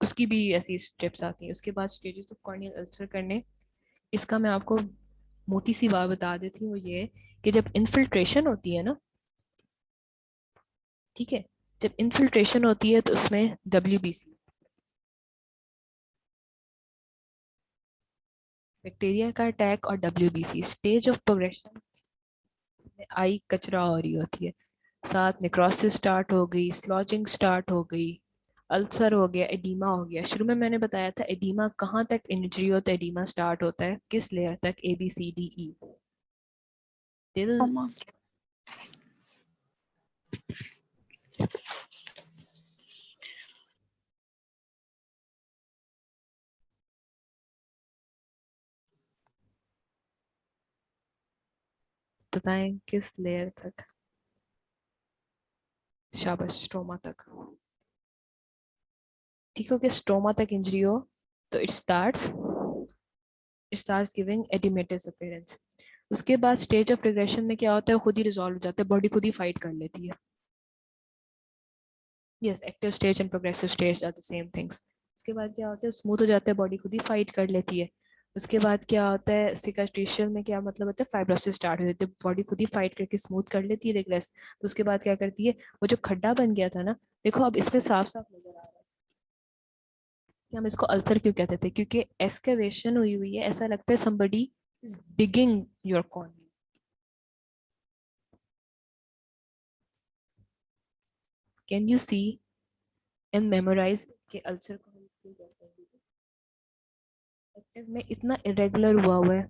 उसकी भी ऐसी स्टेप्स आती हैं। उसके बाद स्टेजेस ऑफ कॉर्नियल अल्सर करने, इसका मैं आपको मोटी सी बात बता देती हूँ, वो ये कि जब इन्फिल्ट्रेशन होती है ना, ठीक है, जब इन्फिल्ट्रेशन होती है तो उसमें WBC, बैक्टीरिया का अटैक, और WBC स्टेज ऑफ प्रोग्रेशन में आई कचरा हो रही होती है, साथ नेक्रोसिस स्टार्ट हो गई, स्लॉजिंग स्टार्ट हो गई, अल्सर हो गया, एडीमा हो गया। शुरू में मैंने बताया था एडीमा कहाँ तक इंजरी हो तो एडीमा स्टार्ट होता है, किस लेयर तक, ABCDE टिल, बताएं किस लेयर तक, शाबाश, स्ट्रोमा तक। ठीक हो गया, स्ट्रोमा तक इंजरी हो तो it starts giving oedematous appearance. उसके बाद स्टेज ऑफ रिग्रेशन में क्या होता है, खुद ही रिजॉल्व हो जाता है, बॉडी खुद ही फाइट कर लेती है। Yes, active stage and progressive stage are the same things. उसके बाद क्या होता है, स्मूथ हो जाता है, बॉडी खुद ही फाइट कर लेती है। उसके बाद क्या होता है, सिकाट्रिशियल में क्या मतलब होता है, फाइब्रोसिस स्टार्ट हो जाती है, बॉडी खुद ही फाइट करके स्मूथ कर लेती है रिग्रेस। तो उसके बाद क्या करती है, वो जो खड्डा बन गया था ना, देखो अब इसमें साफ साफ नजर आ रहा है कि हम इसको अल्सर क्यों कहते थे, क्योंकि एस्केवेशन हुई हुई है, ऐसा लगता है somebody is digging your cornea। Can you see and memorize के अल्सर को हम क्यों कहते हैं, एक्टिव में इतना इरेगुलर हुआ है,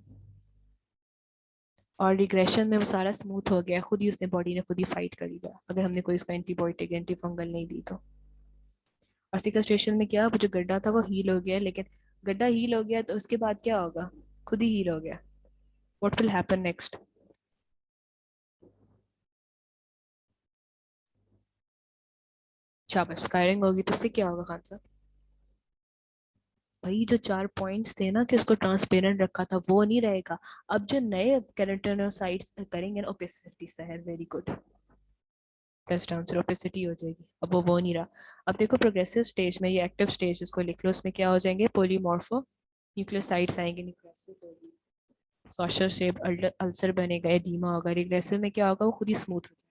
और रिग्रेशन में वो सारा स्मूथ हो गया, खुद ही उसने बॉडी ने खुद ही फाइट कर लिया, अगर हमने कोई इसको एंटीबायोटिक एंटी फंगल नहीं दी तो। और सिकास्ट्रेशन में क्या, वो जो गड्ढा था वो हील हो गया, लेकिन गड्ढा हील हो गया तो उसके बाद क्या होगा, खुद ही हील हो गया। व्हाट विल हैपन नेक्स्ट, शाबाश, स्कायरिंग होगी तो उससे क्या होगा खान साहब, भाई जो 4 पॉइंट्स थे ना कि उसको ट्रांसपेरेंट रखा था वो नहीं रहेगा। अब जो नए केराटिनोसाइट्स करेंगे ना, opacity Sahar, very good, test answer, opacity हो जाएगी। अब वो नहीं रहा। अब देखो प्रोग्रेसिव स्टेज में, ये एक्टिव स्टेज इसको लिख लो, उसमें क्या हो जाएंगे, पोलीमॉर्फो न्यूक्लियोसाइड्स आएंगे, न्यूक्लियोसिस होगी, सॉशर शेप अल्सर बनेगा, एडीमा होगा। रिग्रेसिव में क्या होगा, वो खुद ही स्मूथ हो जाएगा,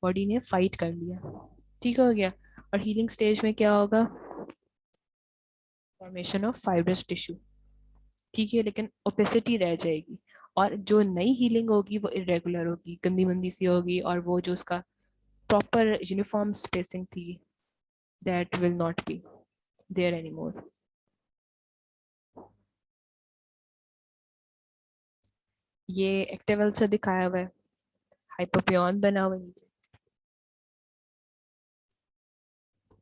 बॉडी ने फाइट कर लिया, ठीक हो गया। और हीलिंग स्टेज में क्या होगा, फॉर्मेशन ऑफ फाइब्रस टिश्यू, ठीक है, लेकिन ओपेसिटी रह जाएगी। और जो नई हीलिंग होगी वो इरेगुलर होगी, गंदी मंदी सी होगी, और वो जो उसका प्रॉपर यूनिफॉर्म स्पेसिंग थी, that will not be there anymore. ये एक्टिव अल्सर दिखाया हुआ है, हाइपोपियन बना हुआ है नीचे,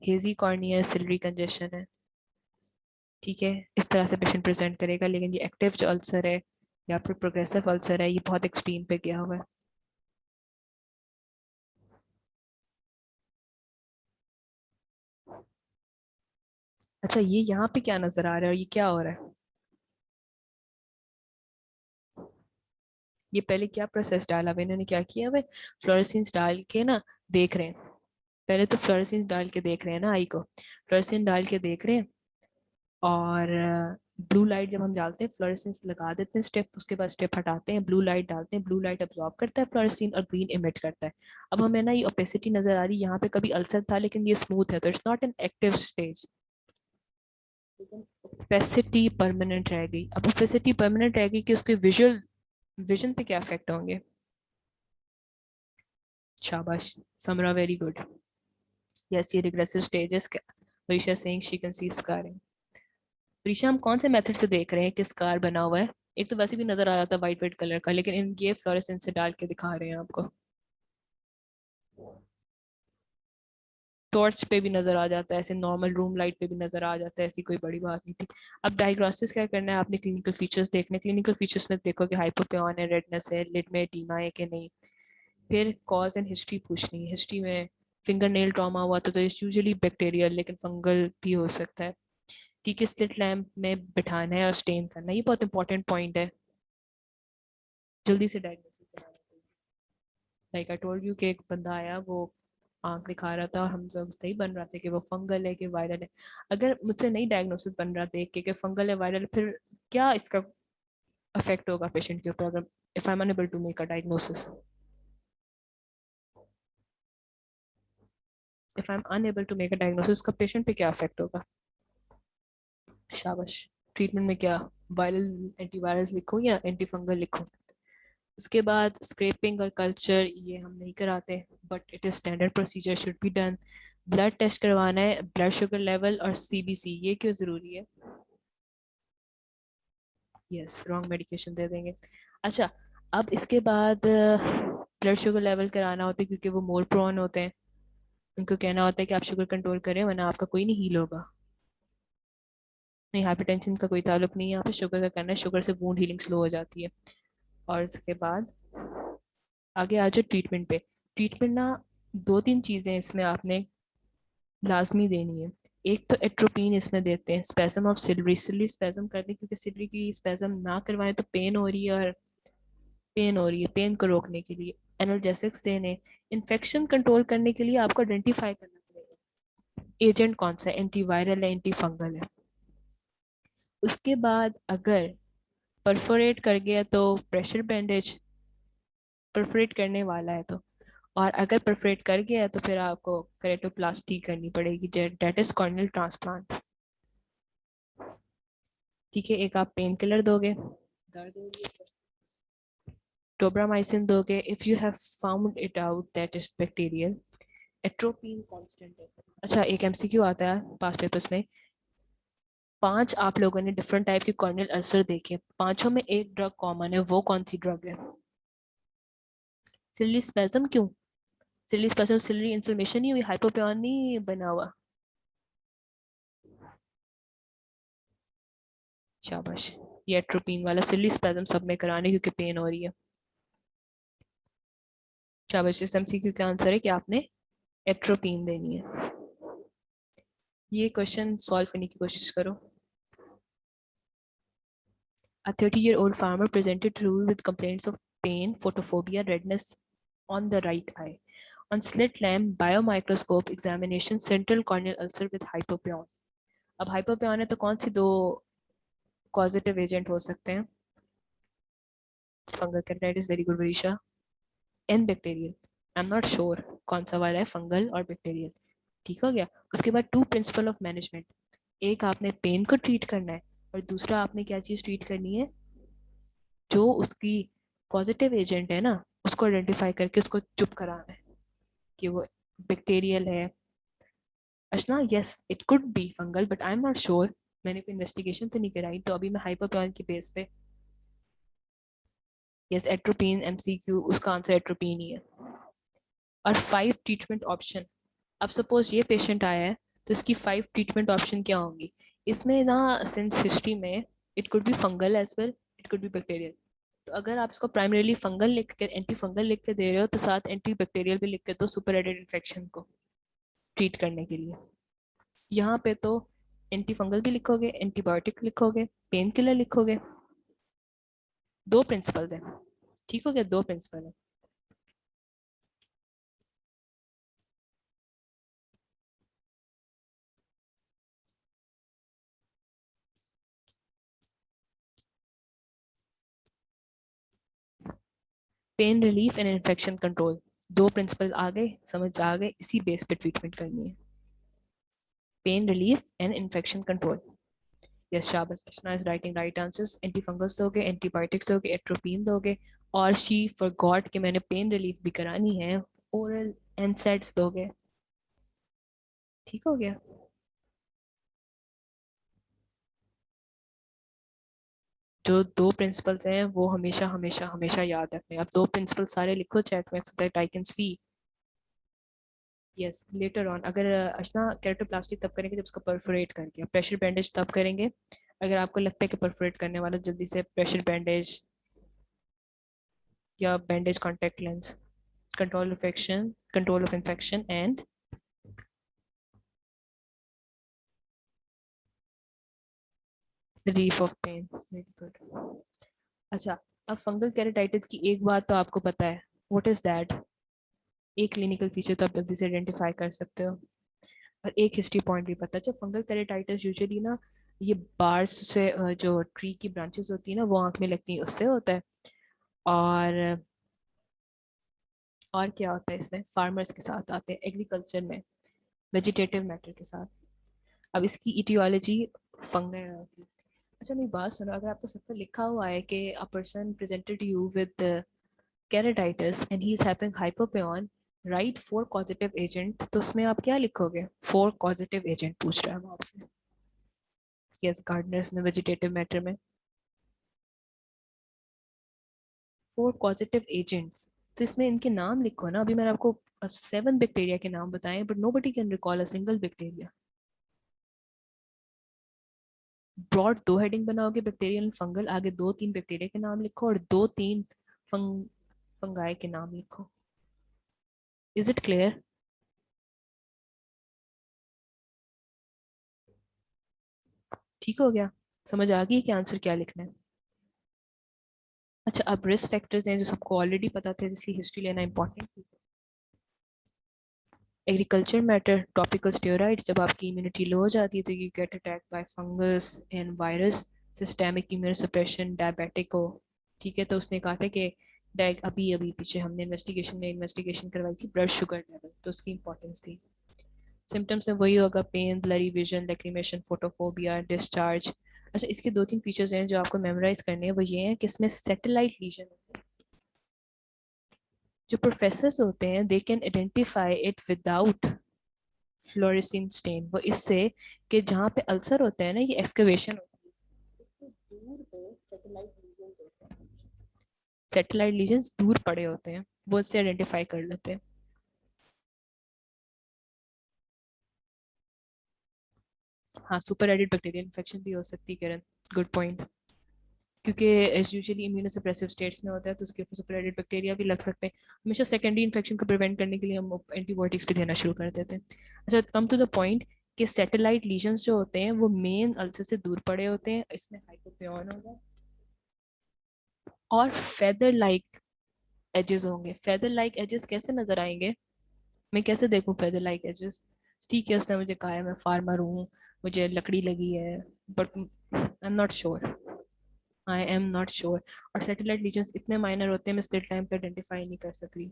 हेजी कॉर्निया है, सिलरी कंजेशन है, ठीक है, इस तरह से पेशेंट प्रेजेंट करेगा। लेकिन ये एक्टिव जो अल्सर है या फिर प्रोग्रेसिव अल्सर है, ये बहुत एक्सट्रीम पे गया हुआ है। अच्छा, ये यहाँ पे क्या नजर आ रहा है और ये क्या हो रहा है, ये पहले क्या प्रोसेस डाला हुआ, इन्होंने क्या किया हुआ, फ्लोरेसेंस डाल के ना देख रहे हैं, पहले तो फ्लोरेसेंस डाल के देख रहे हैं ना, आई को फ्लोरेसेंस डाल के देख रहे हैं, और ब्लू लाइट जब हम डालते हैं, फ्लोरेसेंस लगा देते हैं स्टेप, उसके बाद स्टेप हटाते हैं, ब्लू लाइट डालते हैं, ब्लू लाइट अब्जॉर्ब करता है फ्लोरेसिन, और ग्रीन इमिट करता है। अब हमें ना ये ओपेसिटी नजर आ रही है, यहाँ पे कभी अल्सर था लेकिन ये स्मूथ है, तो it's not an active stage, लेकिन ओपेसिटी परमानेंट रह गई। अब ओपेसिटी परमानेंट रह गई कि उसके विजन पे क्या इफेक्ट होंगे, शाबाश समरा, वेरी गुड, यस, ये रिग्रेसिव स्टेज है। Risha saying she can see scarring। Risha, हम कौन से मेथड से देख रहे हैं कि स्कार बना हुआ है, एक तो वैसे भी नजर आ जाता है वाइट वाइट कलर का, लेकिन इन ये फ्लोरेसेंस से डाल के दिखा रहे हैं आपको। टॉर्च पे भी नजर आ जाता है, ऐसे नॉर्मल रूम लाइट पे भी नजर आ जाता है, ऐसी कोई बड़ी बात नहीं थी। अब डायग्नोस्टिस क्या करना है आपने, क्लिनिकल फीचर्स देखने, क्लिनिकल फीचर्स में देखो कि हाइपोपियन है, रेडनेस है, लिड में एडीमा है कि नहीं। फिर कॉज एंड हिस्ट्री पूछनी है, हिस्ट्री में फिंगर नेल ट्रॉमा हुआ तो यूजुअली बैक्टीरियल, लेकिन फंगल भी हो सकता है। ठीक है, स्लिट लैम्प में बिठाना है और स्टेन करना है, ये बहुत इंपॉर्टेंट पॉइंट है, जल्दी से डायग्नोसिस कराना चाहिए। लाइक आई टोल्ड यू कि एक बंदा आया, वो आंख दिखा रहा था और हम सब नहीं बन रहा था कि वो फंगल है कि वायरल है। अगर मुझसे नहीं डायग्नोसिस बन रहा देख के कि फंगल है वायरल, फिर क्या इसका अफेक्ट होगा पेशेंट के ऊपर, अगर if I am unable to make a diagnosis, if I am unable to make a diagnosis का पेशेंट पे क्या अफेक्ट होगा। शाबाश। ट्रीटमेंट में क्या, वायरल एंटीवायरस लिखूं या एंटी फंगल लिखूं। उसके बाद स्क्रैपिंग और कल्चर ये हम नहीं कराते, but it is standard procedure, should be done. Blood test करवाना है, ब्लड शुगर लेवल और सीबीसी, ये क्यों जरूरी है। यस, रॉन्ग मेडिकेशन दे देंगे। अच्छा, अब इसके बाद ब्लड शुगर लेवल कराना होता है, क्योंकि वो मोर प्रोन होते हैं, उनको कहना होता है कि आप शुगर कंट्रोल करें वरना आपका कोई नहीं हील होगा। नहीं, हाइपरटेंशन का कोई ताल्लुक नहीं है यहाँ पे, शुगर का करना है, शुगर से वूंड हीलिंग स्लो हो जाती है। और इसके बाद आगे आ जाओ ट्रीटमेंट पे। ट्रीटमेंट ना, दो तीन चीज़ें इसमें आपने लाजमी देनी है। एक तो एट्रोपिन इसमें देते हैं, spasm of ciliary, ciliary spasm करते हैं, क्योंकि सिलरी की स्पेजम ना करवाएं तो पेन हो रही है, और पेन हो रही है, पेन को रोकने के लिए एनाल्जेसिक्स देने। इन्फेक्शन कंट्रोल करने के लिए आपको आइडेंटिफाई करना पड़ेगा एजेंट कौन सा है, एंटीवायरल है, एंटी फंगल है। उसके बाद अगर परफोरेट कर गया तो प्रेशर बैंडेज, परफोरेट करने वाला है तो। और अगर परफोरेट कर गया है तो फिर आपको करेटोप्लास्टी करनी पड़ेगी, डेट इज कॉर्नियल ट्रांसप्लांट। ठीक है, एक आप पेन किलर दोगे, दर्द होगी, टोब्रामाइसिन दोगे, if you have found it out that is bacterial. Atropine constant है। अच्छा, एक एमसीक्यू आता है पास पेपर्स में, 5 आप लोगों ने डिफरेंट टाइप के कॉर्नियल अल्सर देखे, पांचों में एक ड्रग कॉमन है, वो कौन सी ड्रग है। सिल्ली स्पेजम क्यों, सिल्ली स्पेजम, सिल्ली इन्फ्लेमेशन नहीं हुई, हाइपोपियन नहीं बना हुआ। शाबाश, ये एट्रोपिन वाला सिल्ली स्पेजम सब में कराने क्योंकि पेन हो रही है। शाबाश, इस एमसीक्यू का आंसर है कि आपने एट्रोपिन देनी है। ये क्वेश्चन सॉल्व करने की कोशिश करो। A 30-year-old farmer presented to Rule with complaints of pain, photophobia, redness on the right eye. On slit lamp biomicroscope examination, central corneal ulcer with hypopyon. अब hypopyon है तो कौन सी दो causative agent हो सकते हैं। Fungal keratitis, very good Varisha. And bacterial, I am not sure कौन सा वाला है, फंगल और बैक्टीरियल। ठीक हो गया। उसके बाद 2 प्रिंसिपल ऑफ मैनेजमेंट, एक आपने पेन को ट्रीट करना है, और दूसरा आपने क्या चीज ट्रीट करनी है, जो उसकी पॉजिटिव एजेंट है ना, उसको आइडेंटिफाई करके उसको चुप कराना है कि वो बैक्टीरियल है। Ashna, yes it could be fungal but I am not sure, मैंने कोई इन्वेस्टिगेशन तो नहीं कराई, तो अभी मैं हाइपोप्लान की बेस पे। यस, एट्रोपिन एमसीक्यू, उसका आंसर एट्रोपिन ही है। और 5 ट्रीटमेंट ऑप्शन, अब सपोज ये पेशेंट आया है, तो इसकी 5 ट्रीटमेंट ऑप्शन क्या होंगी। इसमें ना, सिंस हिस्ट्री में it could be fungal as well, it could be bacterial. तो अगर आप इसको प्राइमरीली फंगल लिख के, एंटी फंगल लिख के दे रहे हो, तो साथ एंटी बैक्टीरियल भी लिख के दो सुपर एडेड इन्फेक्शन को ट्रीट करने के लिए। यहाँ पे तो एंटी फंगल भी लिखोगे, एंटीबायोटिक लिखोगे, पेन किलर लिखोगे। दो प्रिंसिपल है, ठीक हो गया, दो प्रिंसिपल है। Pain relief and infection control, दो प्रिंसिपल आ गए, समझ आ गए, इसी बेस पे ट्रीटमेंट करनी है। Pain relief and infection control. Yes, शाबाश, Ashna is writing right answers. Anti fungals दोगे, एंटीबायोटिक्स दोगे, एट्रोपिन दोगे, और शी फॉरगॉट कि मैंने पेन रिलीफ भी करानी है, ओरल एनसेड्स दोगे। ठीक हो गया। जो दो प्रिंसिपल्स हैं वो हमेशा हमेशा हमेशा याद रखने हैं। अब दो प्रिंसिपल सारे लिखो चैट में so that I can see. Yes, later on अगर अशना केराटोप्लास्टी तब करेंगे जब उसको परफोरेट करके, प्रेशर बैंडेज तब करेंगे अगर आपको लगता है कि परफोरेट करने वाला, जल्दी से प्रेशर बैंडेज या bandage contact lens, control of infection and relief of pain. Very good. अच्छा, अब फंगल केराटाइटिस की एक बात तो आपको पता है, व्हाट इज दैट? एक क्लिनिकल फीचर तो आप जल्दी से आइडेंटिफाई कर सकते हो, और एक हिस्ट्री पॉइंट भी पता है। जब फंगल केराटाइटिस यूजुअली ना ये बार्स से जो ट्री की ब्रांचेस होती है ना वो आंख में लगती हैं, उससे होता है। और और क्या होता है इसमें, फार्मर्स के साथ आते हैं एग्रीकल्चर में, वेजिटेटिव मैटर के साथ। अब इसकी इटियोलॉजी फंगल। अच्छा मेरी बात सुनो, अगर आपको सब पे लिखा हुआ है कि a person presented you with keratitis and he is having hyperpion, write four causative agent, तो उसमें आप क्या लिखोगे? फोर causative agent पूछ रहा है वो आपसे। यस, गार्डनर्स में वेजिटेटिव मैटर में फोर causative agents, तो इसमें इनके नाम लिखो ना। अभी मैंने आपको 7 बैक्टीरिया के नाम बताए, but nobody can recall a single bacteria। Broad दो हेडिंग बनाओगे, बैक्टीरियल फंगल, आगे दो तीन बैक्टीरिया के नाम लिखो और दो तीन फंगाई के नाम लिखो। Is it clear? ठीक हो गया? समझ आ गई कि आंसर क्या लिखना है? अच्छा, अब रिस्क फैक्टर्स हैं जो सबको ऑलरेडी पता थे, इसलिए हिस्ट्री लेना important. Agriculture matter, topical steroids, जब आपकी इम्यूनिटी लो हो जाती है तो you get attack by fungus and virus. Systemic immune suppression, diabetic हो, ठीक है, तो उसने कहा था कि अभी अभी पीछे हमने इन्वेस्टिगेशन करवाई थी ब्लड शुगर लेवल, तो उसकी इंपॉर्टेंस थी। सिम्टम्स में वही होगा, pain, blurry vision, lacrimation, photophobia, discharge. अच्छा, इसके दो तीन फीचर्स हैं जो आपको मेमोराइज करने हैं, वो ये हैं कि इसमें सैटेलाइट लीजन होते हैं। जो प्रोफेसर्स होते हैं they can identify it without fluorescent stain, वो इससे कि जहाँ पे अल्सर होते हैं ना, ये एक्सकवेशन होती है, उससे दूर पे सैटेलाइट लीजन होते हैं। सैटेलाइट लीजन दूर पड़े होते हैं, वो इससे आइडेंटिफाई कर लेते हैं। हाँ, सुपर एडिड बैक्टीरियल इन्फेक्शन भी हो सकती है किरण, गुड पॉइंट। क्योंकि यूजुअली इम्यूनोसप्रेसिव स्टेट्स में होता है तो उसके ऊपर सुपर एडिड बैक्टीरिया भी लग सकते हैं। हमेशा सेकेंडरी इन्फेक्शन को प्रिवेंट करने के लिए हम एंटीबायोटिक्स भी देना शुरू कर देते हैं। अच्छा, कम टू द पॉइंट कि सैटेलाइट लीजन्स जो होते हैं वो मेन अल्सर से दूर पड़े होते हैं, इसमें हाइपोपियन होगा और फेदर लाइक एजेस होंगे। फेदर लाइक एजेस कैसे नजर आएंगे? मैं कैसे देखूं फेदर लाइक एजेस? ठीक है, उसने मुझे कहा है मैं फार्मर हूँ, मुझे लकड़ी लगी है, but I am not sure, I am not sure. और सैटेलाइट लीजन्स इतने माइनर होते हैं, मैं स्टिल टाइम पे आइडेंटिफाई नहीं कर सक रही।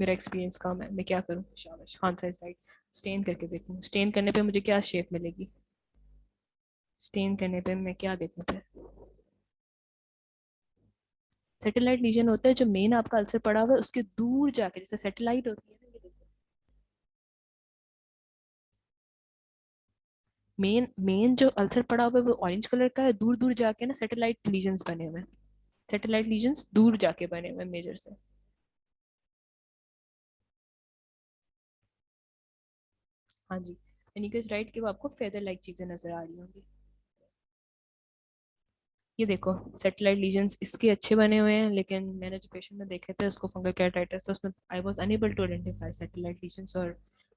मेरा एक्सपीरियंस कम है, मैं क्या करूँ? शाबाश, हाँ साइज राइट। स्टेन करके देखूँ, स्टेन करने पे मुझे क्या शेप मिलेगी? स्टेन करने पे मैं क्या देखूँ फिर? सैटेलाइट लीजन होता है जो मेन आपका अल्सर पड़ा हुआ है उसके दूर जाके, जैसे सैटेलाइट होती है ना, ये देखो, मेन मेन जो अल्सर पड़ा हुआ है वो ऑरेंज कलर का है, दूर दूर जाके ना सैटेलाइट लीजन्स बने हुए हैं। सैटेलाइट लीजन्स दूर जाके बने हुए हैं मेजर से। हाँ जी, यानी राइट कि वो आपको फेदर लाइक चीजें नजर आ रही होंगी। ये देखो, सैटेलाइट लीजन्स इसके अच्छे बने हुए हैं, लेकिन मैंने जो पेशेंट में देखे थे उसको फंगल केराटाइटिस था, उसमें I was unable to identify satellite lesions, और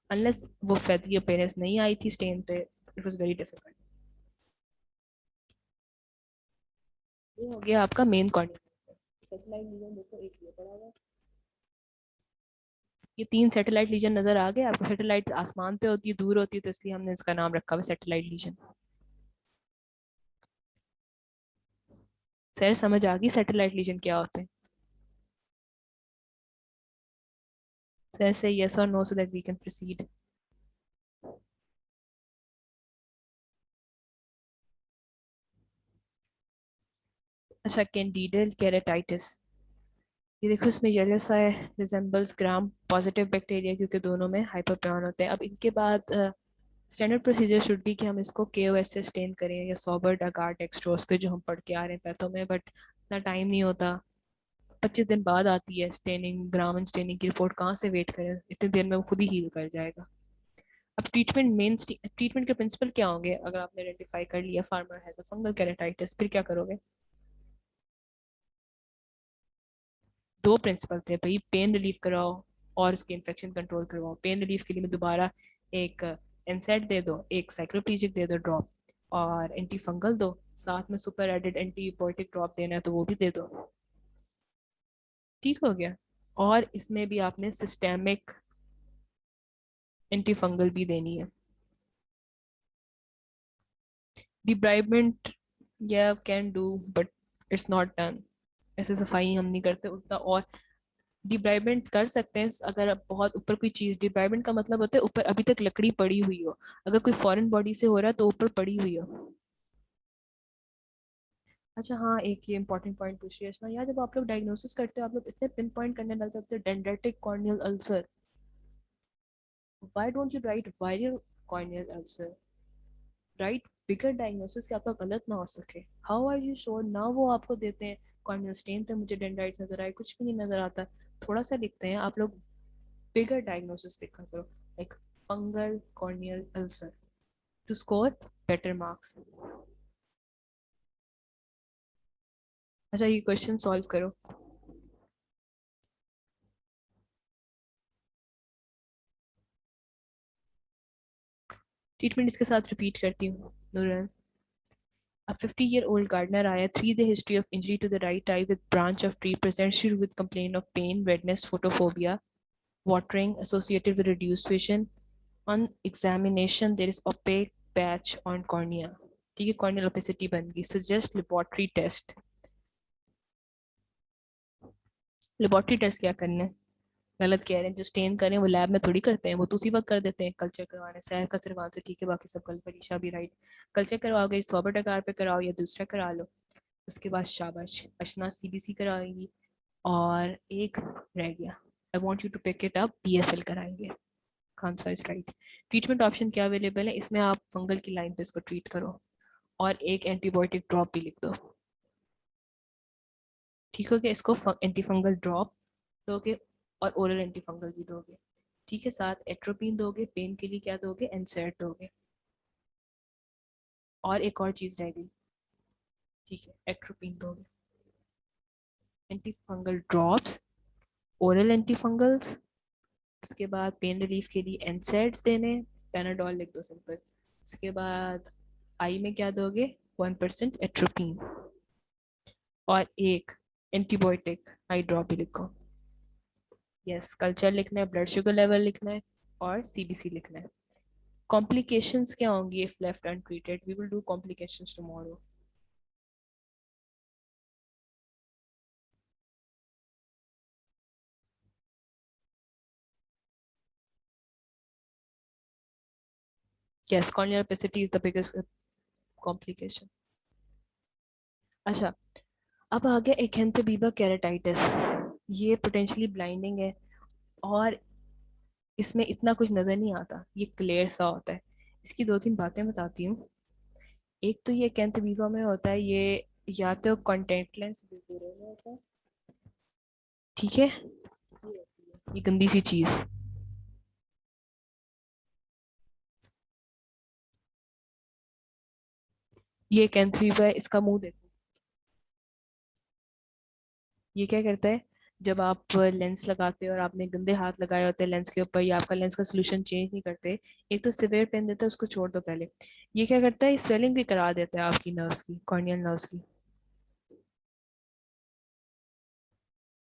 अनलेस वो फेदरी अपीयरेंस नहीं आई थी स्टेन पे, इट वाज वेरी डिफिकल्ट। ये हो गया आपका मेन कॉर्निया। सैटेलाइट लीजन देखो, एक ये पड़ा हुआ है, ये तीन सैटेलाइट लीजन नजर आ गए आपको? सैटेलाइट आसमान पे होती है, दूर होती है, तो इसलिए हमने इसका नाम रखा हुआ सैटेलाइट लीजन। सर समझ आ गई सैटेलाइट लीजन क्या होते हैं? सर से यस और no so that we can proceed. अच्छा, कैंडिडल केराटाइटिस, ये देखो इसमें येलो सा है, रिजेंबल्स ग्राम पॉजिटिव बैक्टीरिया, क्योंकि दोनों में हाइपरप्लान होते हैं। अब इनके बाद स्टैंडर्ड प्रोसीजर शुड भी कि हम इसको KOS से स्टेन करें या सॉबर्ट अगार डेक्सट्रोस पे जो हम पढ़ के आ रहे हैं पैथों में, बट इतना टाइम नहीं होता। 25 दिन बाद आती है स्टेनिंग, ग्रामन स्टेनिंग की रिपोर्ट, कहाँ से वेट करें, इतनी देर में वो खुद ही हील कर जाएगा। अब ट्रीटमेंट के प्रिंसिपल क्या होंगे? अगर आपने आइडेंटिफाई कर लिया farmer has a fungal keratitis, फिर क्या करोगे? दो प्रिंसिपल थे भाई, पेन रिलीफ कराओ और उसके इन्फेक्शन कंट्रोल करवाओ। पेन रिलीफ के लिए मैं दोबारा एक एनसेड दे दो, एक साइक्लोप्लीजिक दे दो ड्रॉप, और एंटी फंगल दो, साथ में सुपर एडेड एंटीबायोटिक ड्रॉप देना है तो वो भी दे दो। ठीक हो गया। और इसमें भी आपने सिस्टेमिक एंटी फंगल भी देनी है। डिब्राइबमेंट या can do, but it's not done. ऐसे सफाई हम नहीं करते उतना। और डिब्राइबमेंट कर सकते हैं अगर अब बहुत ऊपर कोई चीज, डिब्राइबमेंट का मतलब होता है ऊपर अभी तक लकड़ी पड़ी हुई हो, अगर कोई फॉरेन बॉडी से हो रहा है तो ऊपर पड़ी हुई हो। अच्छा हाँ, एक ये इंपॉर्टेंट पॉइंट पूछ रही है यार, जब आप लोग डायग्नोसिस करते हो आप लोग इतने पिन पॉइंट करने लग जाते हो, dendritic corneal ulcer, why don't you right viral corneal ulcer? Right bigger diagnosis कि आपका गलत ना हो सके। हाउ आर यू श्योर ना वो आपको देते हैं कॉर्नियल स्टेन पे मुझे डेंड्राइटिस नजर आए, कुछ भी नहीं नजर आता, थोड़ा सा लिखते हैं आप लोग, बिगर डायग्नोसिस लिखा करो, like fungal corneal ulcer, to score better marks. अच्छा ये क्वेश्चन सॉल्व करो। ट्रीटमेंट इसके साथ रिपीट करती हूँ नूरन। A 50-year-old gardener आया, 3 day history of injury to the right eye with branch of tree, presented with complaint of pain, redness, photophobia, watering associated with reduced vision. On examination, there is opaque patch on cornea. ठीक है, corneal opacity बन गई, suggest laboratory test। Laboratory test क्या करना है? गलत कह रहे हैं, जो स्टेन करें वो लैब में थोड़ी करते हैं, वो तो उसी वक्त कर देते हैं कल्चर करवाने से। का सिर्फ आंसर ठीक है, बाकी सब गलत। परीक्षा भी राइट। कल्चर करवाओगे 100 पे कराओ या दूसरा करा लो। उसके बाद शाबाश, अशना CBC कराएंगी। और एक रह गया, I want you to pick it up, BSL कराएंगे। Answer is right. Treatment option क्या अवेलेबल है इसमें? आप फंगल की लाइन पे इसको ट्रीट करो और एक एंटीबायोटिक ड्रॉप भी लिख दो। ठीक हो गया, इसको एंटी फंगल ड्रॉप दोगे और ओरल एंटी फंगल भी दोगे। ठीक है, साथ एट्रोपिन दोगे, पेन के लिए क्या दोगे? एनसेड दोगे। और एक और चीज रह गई। ठीक है, एट्रोपिन दोगे, anti fungal drops, oral anti fungals, उसके बाद पेन रिलीफ के लिए एनसेड्स देने, पैनाडॉल लिख दो सिंपल। उसके बाद आई में क्या दोगे? 1% एट्रोपिन, और एक एंटीबायोटिक आई ड्रॉप भी लिखो। यस, कल्चर लिखना है, ब्लड शुगर लेवल लिखना है, और CBC लिखना है। कॉम्प्लिकेशंस क्या होंगी if left untreated? We will do complications tomorrow. Yes, corneal opacity is the biggest complication. अच्छा, अब आ गया एक्थेंथोबीबा केराटाइटिस। ये पोटेंशियली ब्लाइंडिंग है, और इसमें इतना कुछ नजर नहीं आता, ये क्लियर सा होता है। इसकी दो तीन बातें बताती हूँ। एक तो ये कैंथोबीबा में होता है, ये या तो कॉन्टेक्ट लेंस में होता है, ठीक है, ये गंदी सी चीज, ये कैंथोबीबा है, इसका मुंह देखो। ये क्या करता है? जब आप लेंस लगाते हो और आपने गंदे हाथ लगाए होते हैं लेंस के ऊपर, या आपका लेंस का सोल्यूशन चेंज नहीं करते, एक तो सिवियर पेन देता है, उसको छोड़ दो पहले। ये क्या करता है? स्वेलिंग भी करा देता है आपकी नर्व्स की, कॉर्नियल नर्व्स की।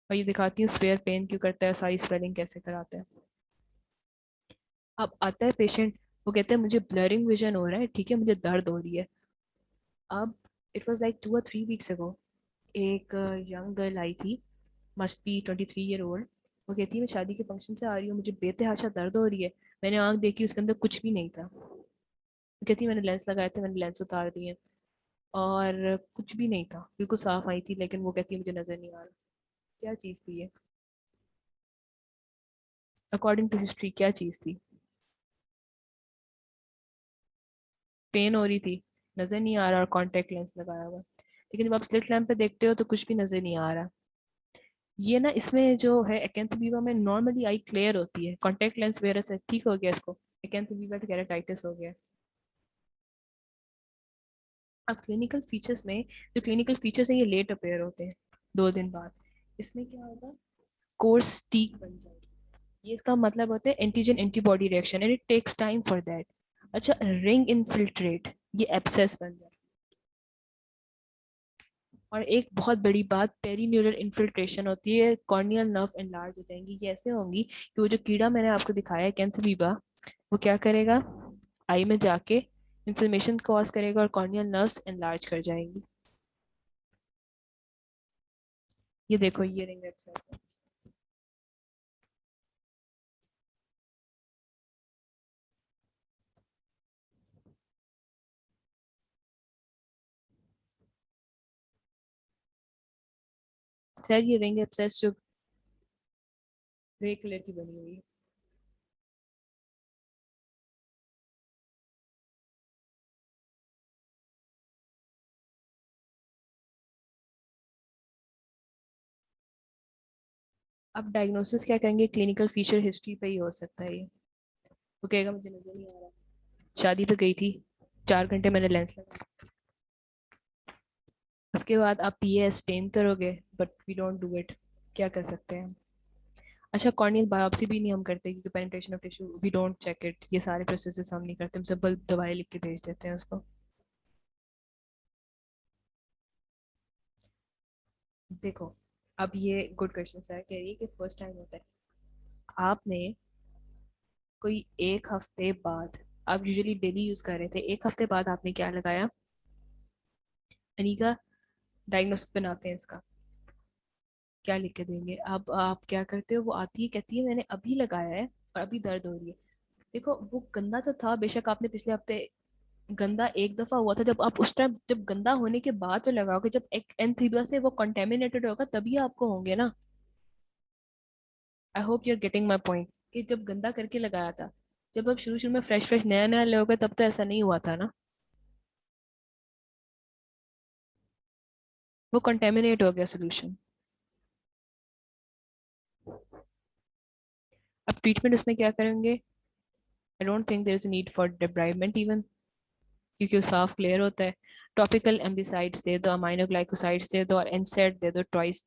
और ये दिखाती हूँ स्वेयर पेन क्यों करता है, सारी स्वेलिंग कैसे कराता है। अब आता है पेशेंट, वो कहते हैं मुझे ब्लरिंग विजन हो रहा है, ठीक है, मुझे दर्द हो रही है। अब इट वॉज लाइक 2 और 3 वीक्स अगो, एक यंग गर्ल आई थी, मस्ट बी 23 ईयर ओल्ड। वो कहती है मैं शादी के फंक्शन से आ रही हूँ, मुझे बेतहाशा दर्द हो रही है। मैंने आंख देखी, उसके अंदर कुछ भी नहीं था। वो कहती है मैंने लेंस लगाए थे, मैंने लेंस उतार दिए, और कुछ भी नहीं था, बिल्कुल साफ आई थी, लेकिन वो कहती है मुझे नजर नहीं आ रहा। क्या चीज़ थी ये? अकॉर्डिंग टू हिस्ट्री क्या चीज़ थी? पेन हो रही थी, नजर नहीं आ रहा, और कॉन्टेक्ट लेंस लगाया हुआ। लेकिन जब आप स्लिट लैम्प पे देखते हो तो कुछ भी नजर नहीं आ रहा। ये ना, इसमें जो है एक्यांथोबीबा में नॉर्मली आई क्लियर होती है, कॉन्टेक्ट लेंस वेयर से ठीक हो गया इसको, एक्यांथोबीबा केराटाइटिस हो गया। अब क्लिनिकल फीचर्स में, जो क्लिनिकल फीचर्स है ये लेट अपेयर होते हैं, 2 दिन बाद। इसमें क्या होगा, कोर्स टीक बन जाएगी। ये इसका मतलब होता है antigen antibody reaction, and it takes time for that. अच्छा, रिंग इनफिल्ट्रेट, ये एब्सेस बन जाए। और एक बहुत बड़ी बात, पेरीन्यूरल इन्फिल्ट्रेशन होती है, कॉर्नियल नर्व एनलार्ज हो जाएंगी। ये ऐसे होंगी कि वो जो कीड़ा मैंने आपको दिखाया है कैंथवीबा, वो क्या करेगा, आई में जाके इन्फ्लेमेशन कॉज करेगा और कॉर्नियल नर्व्स एनलार्ज कर जाएंगी। ये देखो, ये रिंग एब्सेस है। खैर, ये रिंग एब्सेस जो ग्रे कलर की बनी हुई है। अब डायग्नोसिस क्या करेंगे, क्लिनिकल फीचर हिस्ट्री पे ही हो सकता है ये। वो कहेगा मुझे नजर नहीं आ रहा, शादी पे गई थी, 4 घंटे मैंने लेंस लगाया। उसके बाद आप पी ए स्टेन करोगे, but we don't do it, क्या कर सकते हैं हम। अच्छा, कॉर्नियल बायोप्सी भी नहीं हम करते, क्योंकि penetration of tissue we don't check it, ये सारे प्रोसेसेस हम नहीं करते, हम सिंपल दवाई लिख के भेज देते हैं उसको। देखो, अब ये गुड क्वेश्चन है, कह रही है कि फर्स्ट टाइम होता है, आपने कोई एक हफ्ते बाद, आप यूजुअली डेली यूज कर रहे थे, एक हफ्ते बाद आपने क्या लगाया, यानी का डायग्नोसिस बनाते हैं इसका, क्या लिख के देंगे। अब आप क्या करते हो, वो आती है कहती है मैंने अभी लगाया है और अभी दर्द हो रही है। देखो, वो गंदा तो था बेशक, आपने पिछले हफ्ते, गंदा एक दफा हुआ था, जब आप उस टाइम, जब गंदा होने के बाद तो लगाओगे, जब एक एंथीबा से वो कंटेमिनेटेड होगा तभी आपको होंगे ना। I hope you are getting my point, कि जब गंदा करके लगाया था, जब आप शुरू शुरू में फ्रेश फ्रेश नया नया लोगे तब तो ऐसा नहीं हुआ था ना, वो कंटेमिनेट हो गया सोल्यूशन। अब ट्रीटमेंट उसमें क्या करेंगे, I don't think there is need for debridement even, क्योंकि वो साफ क्लियर होता है। टॉपिकल एम्बिसाइड्स दे दो, अमाइनो ग्लाइकोसाइड्स दे दो, और एनसेड दे दो, ट्वाइस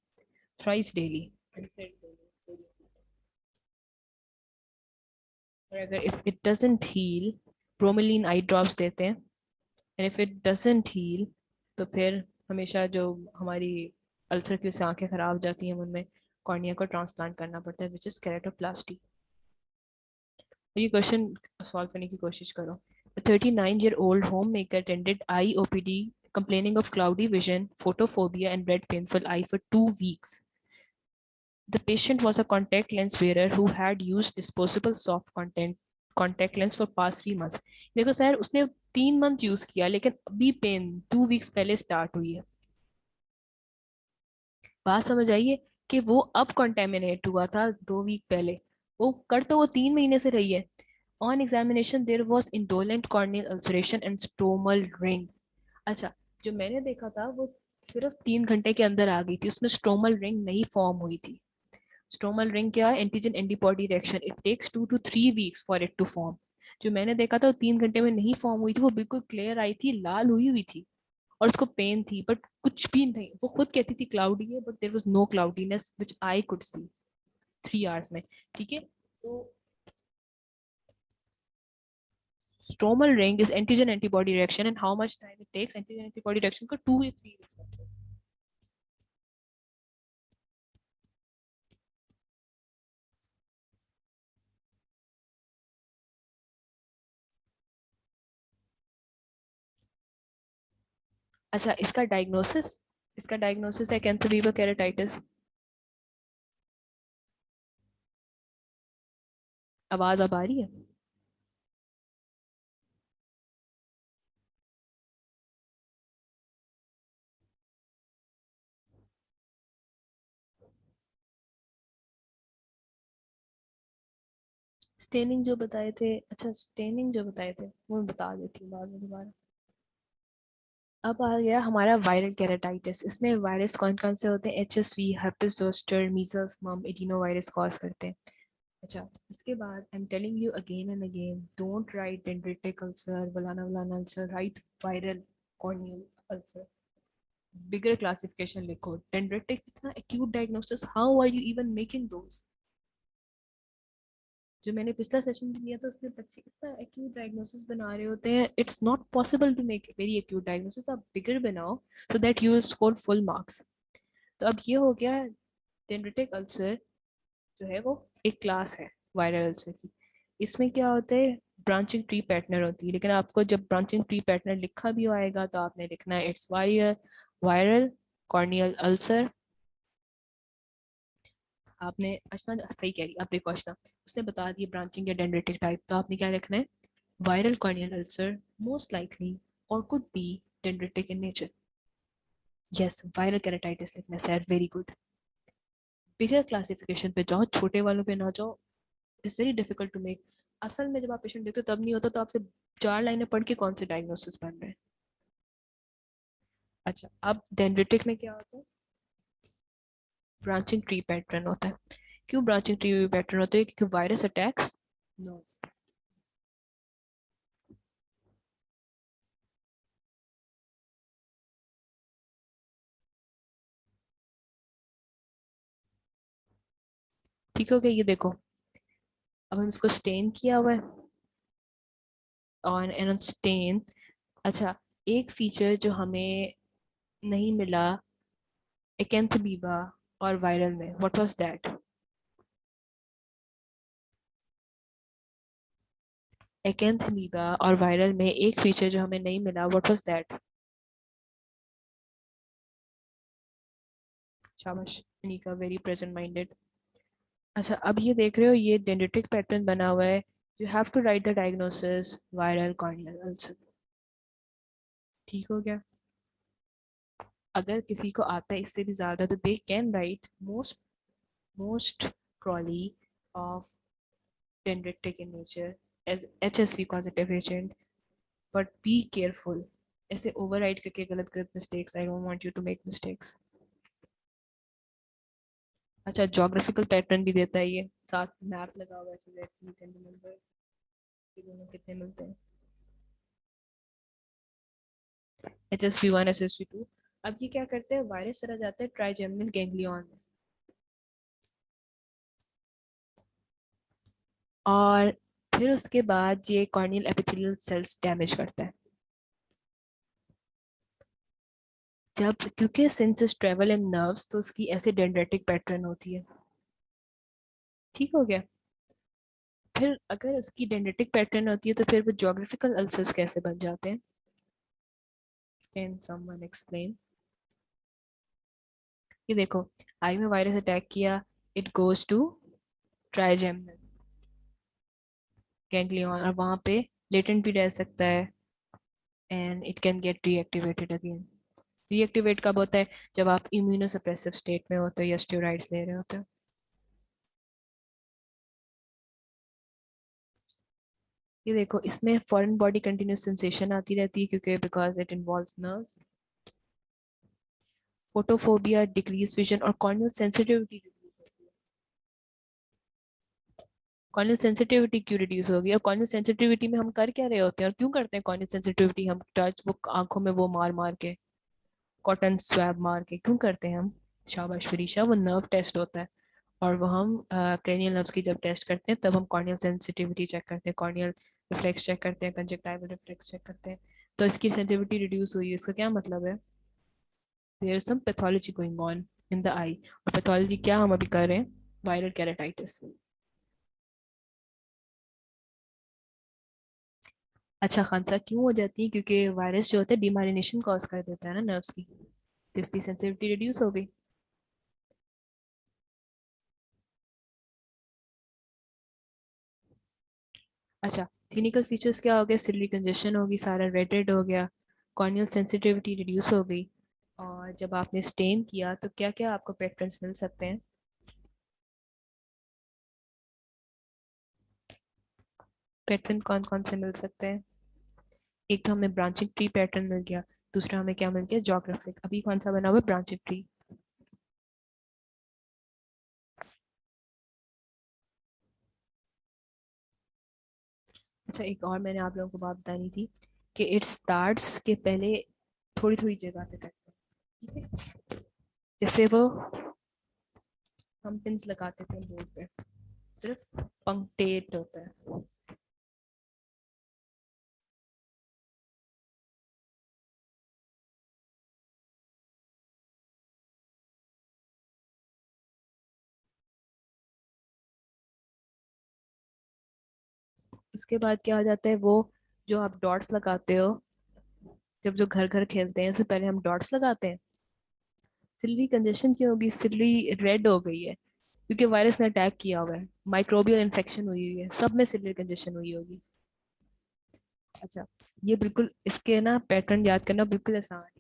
थ्राइस डेली। और अगर if it doesn't heal, bromelain eye drops देते हैं। And if it doesn't heal, तो फिर हमेशा जो हमारी अल्सर की वजह से आंखें खराब हो जाती हैं, उनमें कॉर्निया को ट्रांसप्लांट करना पड़ता है, विच इज केराटोप्लास्टी। तो ये क्वेश्चन सॉल्व करने की कोशिश करो। A 39-year-old homemaker attended IOPD complaining of cloudy vision, photophobia, and red painful eye for 2 weeks. The patient was a contact lens wearer who had used disposable soft contact lens for past 3 months. देखो sir, उसने 3 month use किया, लेकिन अभी pen 2 weeks पहले start हुई है। बात समझ आइए, कि वो अब कंटेमिनेट हुआ था 2 वीक पहले, वो कर तो वो 3 महीने से रही है। On examination there was indolent corneal ulceration and stromal ring. अच्छा, जो मैंने देखा था वो सिर्फ 3 घंटे के अंदर आ गई थी, उसमें स्ट्रोमल रिंग नहीं फॉर्म हुई थी। स्ट्रोमल रिंग क्या है, antigen antibody reaction, it takes 2 to 3 weeks for it to form. जो मैंने देखा था वो 3 घंटे में नहीं फॉर्म हुई थी, वो बिल्कुल क्लियर आई थी, लाल हुई हुई थी, और उसको पेन थी, बट कुछ भी नहीं, वो खुद कहती थी क्लाउडी है, but there was no cloudiness which I could see 3 hours में। ठीक है, तो stromal ring is antigen antibody reaction, and how much time it takes, antigen antibody reaction को 2 या 3 weeks लगते हैं। अच्छा, इसका डायग्नोसिस है कैंथोबीबा केराटाइटिस। आवाज अब आ रही है। स्टेनिंग जो बताए थे, अच्छा स्टेनिंग जो बताए थे वो मैं बता देती हूँ बाद में दोबारा। अब आ गया हमारा वायरल केराटाइटिस। इसमें वायरस कौन कौन से होते हैं? HSV, herpes zoster, मीजल्स, मम, एडिनोवायरस कॉज करते हैं। अच्छा, इसके बाद I am telling you again and again, don't write dendritic ulcer, वलाना वलाना ulcer, write viral corneal ulcer. Bigger classification लिखो। डेंड्रिटिक इतना acute diagnosis, how are you even making those? जो मैंने पिछला सेशन भी दिया था उसमें बच्चे इतना एक्यूट डायग्नोसिस बना रहे होते हैं। It's not possible to make very acute diagnosis, आप बिगर बनाओ so that you will score full marks. तो अब ये हो गया, डेंड्रिटिक अल्सर जो है वो एक क्लास है वायरल अल्सर की। इसमें क्या होता है? ब्रांचिंग ट्री पैटर्न होती है, लेकिन आपको जब ब्रांचिंग ट्री पैटर्न लिखा भी आएगा तो आपने लिखना है इट्स वायरल कॉर्नियल अल्सर। आपने अशना सही कह रही, आप देखो अशना उसने बता दिया ब्रांचिंग या डेंड्रिटिक टाइप, तो आपने क्या लिखना है? Viral corneal ulcer most likely और could be dendritic in nature. Yes, viral keratitis लिखना है sir, very good. Bigger classification पे जाओ, छोटे वालों पे ना जाओ। It's very difficult to make. असल में जब आप पेशेंट देखते हो तब नहीं होता, तो आपसे 4 लाइनें पढ़ के कौन से डायग्नोसिस बन रहे हैं? अच्छा, अब डेंड्रिटिक में क्या होता है? ब्रांचिंग ट्री पैटर्न होता है। क्यों ब्रांचिंग ट्री पैटर्न होता है? क्योंकि वायरस अटैक्स नो। ठीक हो गया? ये देखो, अब हम इसको स्टेन किया हुआ है ऑन एन स्टेन। अच्छा, एक फीचर जो हमें नहीं मिला एकेंथमीबा और वायरल में, व्हाट वाज दैट? एकेंथमीबा और वायरल में एक फीचर जो हमें नहीं मिला, व्हाट वाज दैट? शाबाश अनिका, वेरी प्रेजेंट माइंडेड। अच्छा, अब ये देख रहे हो ये डेंड्रिटिक पैटर्न बना हुआ है। You have to write the diagnosis viral corneal ulcer. ठीक हो गया? अगर किसी को आता है इससे भी ज्यादा तो they can write most Crawley of dendritic in nature as HSV causative agent, but be careful. ऐसे override करके गलत गलत mistakes, I don't want you to make mistakes. अच्छा, जोग्राफिकल पैटर्न भी देता है ये, साथ मैप लगा हुआ है so that you can remember कि दोनों कितने मिलते हैं। HSV1, HSV2। अब ये क्या करते हैं? वायरस चला जाता है ट्राइजेमिनल गैंग्लियन में, और फिर उसके बाद ये कॉर्नियल एपिथेलियल सेल्स डैमेज करता है। जब क्योंकि सिंस ट्रेवल इन नर्व्स तो उसकी ऐसे डेंड्रेटिक पैटर्न होती है। ठीक हो गया? फिर अगर उसकी डेंड्रेटिक पैटर्न होती है तो फिर वो ज्योग्राफिकल अल्सर्स कैसे बन जाते हैं? Can someone explain? ये देखो, आई में वायरस अटैक किया, it goes to trigeminal ganglion और वहाँ पे लेटेंट भी रह सकता है and it can get reactivated again. Reactivate कब होता है? जब आप इम्यूनोसप्रेसिव स्टेट में होते हो या स्टेरॉइड्स ले रहे होते हो। ये देखो, इसमें फॉरेन बॉडी कंटिन्यूस सेंसेशन आती रहती है क्योंकि because it involves nerves. Photophobia, decrease vision और कॉर्नियल सेंसिटिविटी। कॉर्नियल सेंसिटिविटी क्यों रिड्यूस होगी? और कॉर्नियल सेंसिटिविटी में हम कर क्या रहे होते हैं और क्यों करते हैं कॉर्नियल सेंसिटिविटी? हम टच वो आंखों में वो मार मार के, कॉटन स्वैब मार के क्यों करते हैं हम? शाबाश फिरिशा, वो नर्व टेस्ट होता है और वो हम क्रेनियल नर्व्स की जब टेस्ट करते हैं तब हम कॉर्नियल सेंसिटिविटी चेक करते हैं, कॉर्नियल रिफ्लेक्स चेक करते हैं, कंजक्टिवल रिफ्लेक्स चेक करते हैं। तो इसकी सेंसिटिविटी रिड्यूस हुई है, इसका क्या मतलब है? There is some pathology going on in the eye. और पैथोलॉजी क्या हम अभी कर रहे हैं? Viral keratitis. अच्छा खांसा क्यों हो जाती है? क्योंकि वायरस जो होता है डिमाइलिनेशन कॉज कर देता है ना नर्व्स की, तो इसकी सेंसिटिविटी रिड्यूस हो गई। अच्छा, क्लिनिकल फीचर्स क्या हो गया? सिलरी कंजेशन होगी, सारा रेड रेड हो गया, कॉर्नियल सेंसिटिविटी रिड्यूस हो गई। और जब आपने स्टेन किया तो क्या क्या आपको पैटर्न्स मिल सकते हैं? पैटर्न कौन कौन से मिल सकते हैं? एक तो हमें ब्रांचिंग ट्री पैटर्न मिल गया, दूसरा हमें क्या मिल गया, जोग्राफिक। अभी कौन सा बना हुआ है, ब्रांचिंग ट्री। अच्छा, एक और मैंने आप लोगों को बात बतानी थी कि इट स्टार्ट्स के पहले थोड़ी थोड़ी जगह पे करते हैं, ठीक है? जैसे वो हम पिंस लगाते थे बोर्ड पे, सिर्फ पंक्टेट होता है। उसके बाद क्या हो जाता है, वो जो आप डॉट्स लगाते हो, जब जो घर घर खेलते हैं उससे पहले हम डॉट्स लगाते हैं। सिल्ली कंजेशन क्यों होगी, सिल्ली रेड हो गई है क्योंकि वायरस ने अटैक किया हुआ है, माइक्रोबियल इन्फेक्शन हुई हुई है, सब में सिल्ली कंजेशन हुई होगी। अच्छा, ये बिल्कुल इसके ना पैटर्न याद करना बिल्कुल आसान है।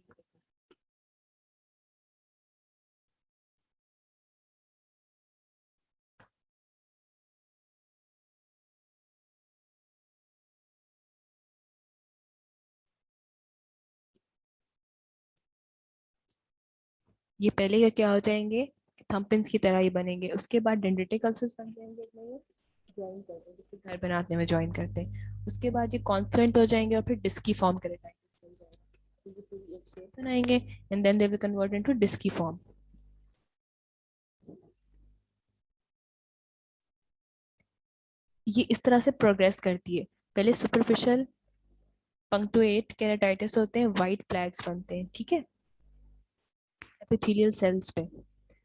ये पहले का क्या हो जाएंगे, थंबप्रिंट्स की तरह ही बनेंगे, उसके बाद डेंड्रिटिक अल्सर्स बन जाएंगे इसमें, ज्वाइन करते हैं जैसे घर बनाने में ज्वाइन करते हैं। उसके बाद ये कॉन्फ्लुएंट हो जाएंगे और फिर डिस्की फॉर्म केराटिटिस बन जाएगा। तो ये पूरी एक शेप बनाएंगे and then they will convert into disciform. ये इस तरह से प्रोग्रेस करती है। पहले सुपरफिशियल पंक्टुएट केराटिटिस होते हैं, वाइट फ्लैग्स बनते हैं, ठीक है, एपिथेलियल सेल्स पे।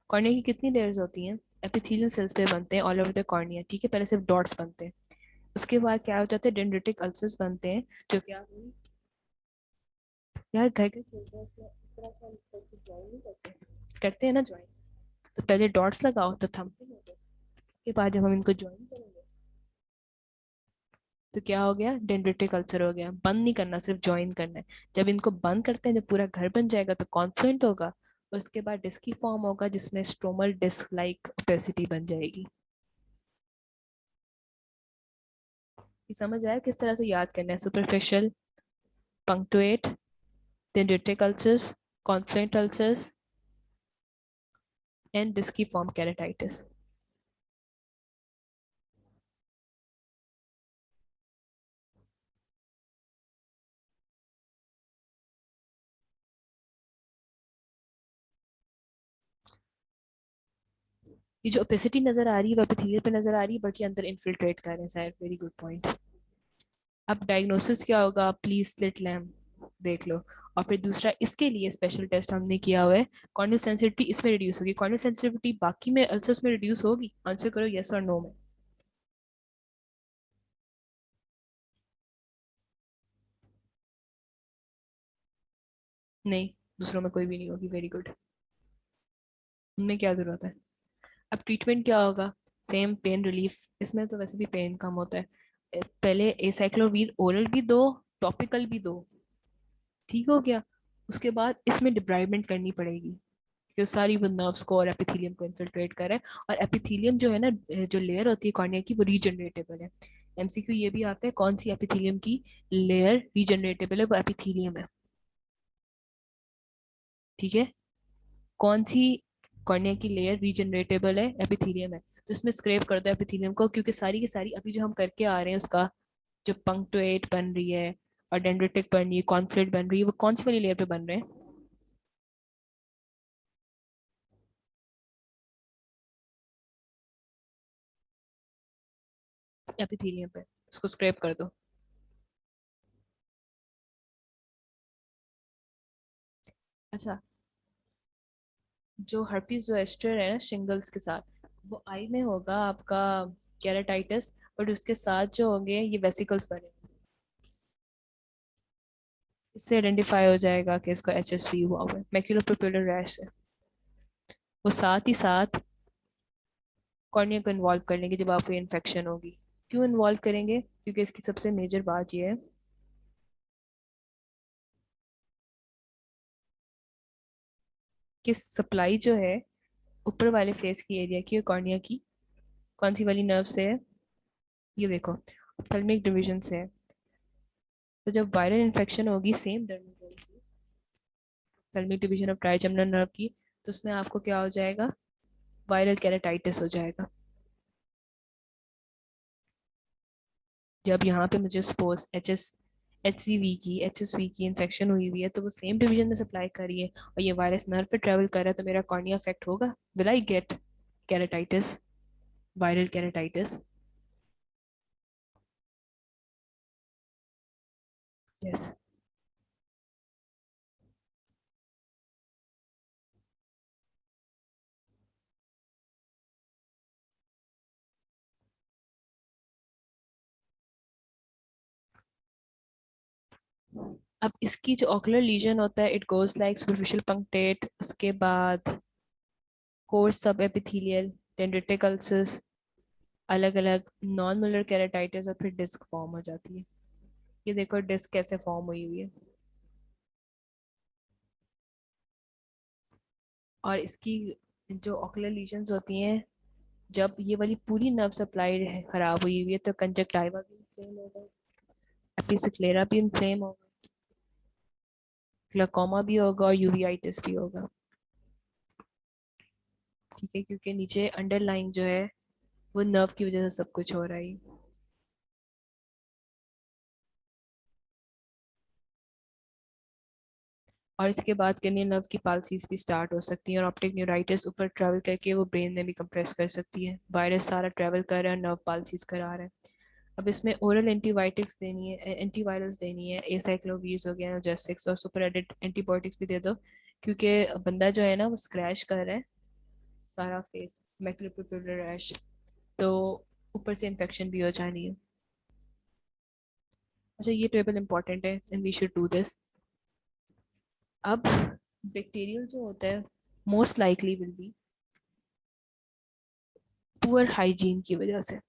कॉर्निया की कितनी लेयर्स होती हैं, एपिथेलियल सेल्स पे बनते हैं ऑल ओवर द कॉर्निया, ठीक है, पहले सिर्फ डॉट्स बनते हैं। उसके बाद क्या हो जाता है, डेंड्रिटिक अल्सर्स बनते हैं, जो क्या यार घर के खेलते हैं उसमें इस तरह से हम ज्वाइन नहीं करते हैं, करते हैं ना ज्वाइन। तो पहले डॉट्स लगाओ तो थंबनेल हो गया, उसके बाद जब हम इनको ज्वाइन करेंगे तो क्या हो गया, डेंड्रिटिक अल्सर हो गया। बंद नहीं करना, सिर्फ ज्वाइन करना है। जब इनको बंद करते हैं, जब पूरा घर बन जाएगा तो कॉन्फ्लुएंट होगा, उसके बाद डिस्की फॉर्म होगा जिसमें स्ट्रोमल डिस्क लाइक ओपेसिटी बन जाएगी। ये समझ आया किस तरह से याद करना है, superficial punctate, dendritic ulcers, confluent ulcers and disciform keratitis. ये जो ओपेसिटी नजर आ रही है वो एपिथेलियल पे नजर आ रही है, बट ये अंदर इन्फिल्ट्रेट कर रहे हैं शायद। Very good point. अब डायग्नोसिस क्या होगा, प्लीज स्लिट लैम्प देख लो। और फिर दूसरा, इसके लिए स्पेशल टेस्ट हमने किया हुआ है, कॉर्नियल सेंसिटिविटी इसमें रिड्यूस होगी। कॉर्नियल सेंसिटिविटी बाकी में अल्सर्स में रिड्यूस होगी, आंसर करो यस और नो में। नहीं, दूसरों में कोई भी नहीं होगी। Very good. उनमें क्या जरूरत है। अब ट्रीटमेंट क्या होगा, सेम पेन रिलीफ। इसमें तो वैसे भी पेन कम होता है। पहले एसाइक्लोवीर ओरल भी दो, टॉपिकल भी दो, ठीक हो गया। उसके बाद इसमें डिब्राइवमेंट करनी पड़ेगी कि सारी वो नर्व्स को और एपिथेलियम को इन्फिल्ट्रेट करे। और एपिथेलियम जो है ना, जो लेयर होती है कॉर्निया की, वो रीजनरेटेबल है। एमसीक्यू ये भी आता है, कौन सी एपिथेलियम की लेयर रीजनरेटेबल है, वो एपिथेलियम है, ठीक है। कौन सी कॉर्निया की लेयर रीजनरेटेबल है, एपिथेलियम है। तो इसमें स्क्रैप कर दो एपिथेलियम को, क्योंकि सारी की सारी अभी जो हम करके आ रहे हैं उसका, जो पंक्टुएट बन रही है और डेंड्रिटिक बन रही है, कॉन्फ्लेट बन रही है, वो कौन सी वाली लेयर पे बन रहे हैं, एपिथेलियम पे। उसको स्क्रैप कर दो। अच्छा, जो हर्पीज जोस्टर है ना शिंगल्स के साथ, वो आई में होगा आपका केराटाइटिस, बट उसके साथ जो होंगे ये वेसिकल्स बने। इससे आइडेंटिफाई हो जाएगा कि इसको एचएसवी हुआ हुआ है, मैक्यूलोपेपुलर रैश है। वो साथ ही साथ कॉर्निया को इन्वॉल्व कर लेंगे जब आपको इन्फेक्शन होगी। क्यों इन्वॉल्व करेंगे, क्योंकि इसकी सबसे मेजर बात यह है कि सप्लाई जो है ऊपर वाले फेस की एरिया की, कॉर्निया की, कौन सी वाली नर्व से है, ये देखो। ऑप्थेल्मिक डिवीजन से है। तो जब वायरल इन्फेक्शन होगी सेम डर्मेटोल की, ophthalmic division of trigeminal nerve की, तो उसमें आपको क्या हो जाएगा, वायरल कैरेटाइटिस हो जाएगा। जब यहाँ पे मुझे सपोज एच एस वी की इन्फेक्शन हुई हुई है, तो वो सेम डिवीजन में सप्लाई कर रही है और ये वायरस नर्व पे ट्रेवल कर रहा है, तो मेरा कॉर्निया अफेक्ट होगा। Will I get keratitis, viral keratitis? Yes. अब इसकी जो ऑकुलर लीजन होता है, it goes like superficial punctate, उसके बाद कोर्स सब एपिथेलियल, डेंड्रिटिक अल्सर्स, अलग अलग नॉन मोलर कैरेटाइटिस, और फिर डिस्क फॉर्म हो जाती है। ये देखो डिस्क कैसे फॉर्म हुई हुई है। और इसकी जो ऑकुलर लीजन्स होती हैं, जब ये वाली पूरी नर्व सप्लाई खराब हुई हुई है, तो कंजक्टाइवा भी इन्फ्लेम होगा, एपिसिक्लेरा भी इन्फ्लेम होगा, ग्लाकोमा भी होगा और यूवीआइटिस भी होगा। ठीक है, क्योंकि नीचे अंडरलाइन जो है वो नर्व की वजह से सब कुछ हो रहा है। और इसके बाद कहीं नर्व की पाल्सीज भी स्टार्ट हो सकती हैं, और ऑप्टिक न्यूराइटिस ऊपर ट्रैवल करके वो ब्रेन में भी कंप्रेस कर सकती है। वायरस सारा ट्रैवल कर रहा है, नर्व पाल्सीज करा रहा है। अब इसमें ओरल एंटीबायोटिक्स देनी है, एंटीवायरल्स देनी है, एसाइक्लोवीर हो गया, जेसिक्स, और सुपर एडेड एंटीबायोटिक्स भी दे दो, क्योंकि बंदा जो है ना वो स्क्रैच कर रहा है सारा फेस, मैक्युलर रैश, तो ऊपर से इन्फेक्शन भी हो जानी है। अच्छा, ये टेबल इंपॉर्टेंट है and we should do this. अब बैक्टीरियल जो होता है, most likely will be poor hygiene की वजह से।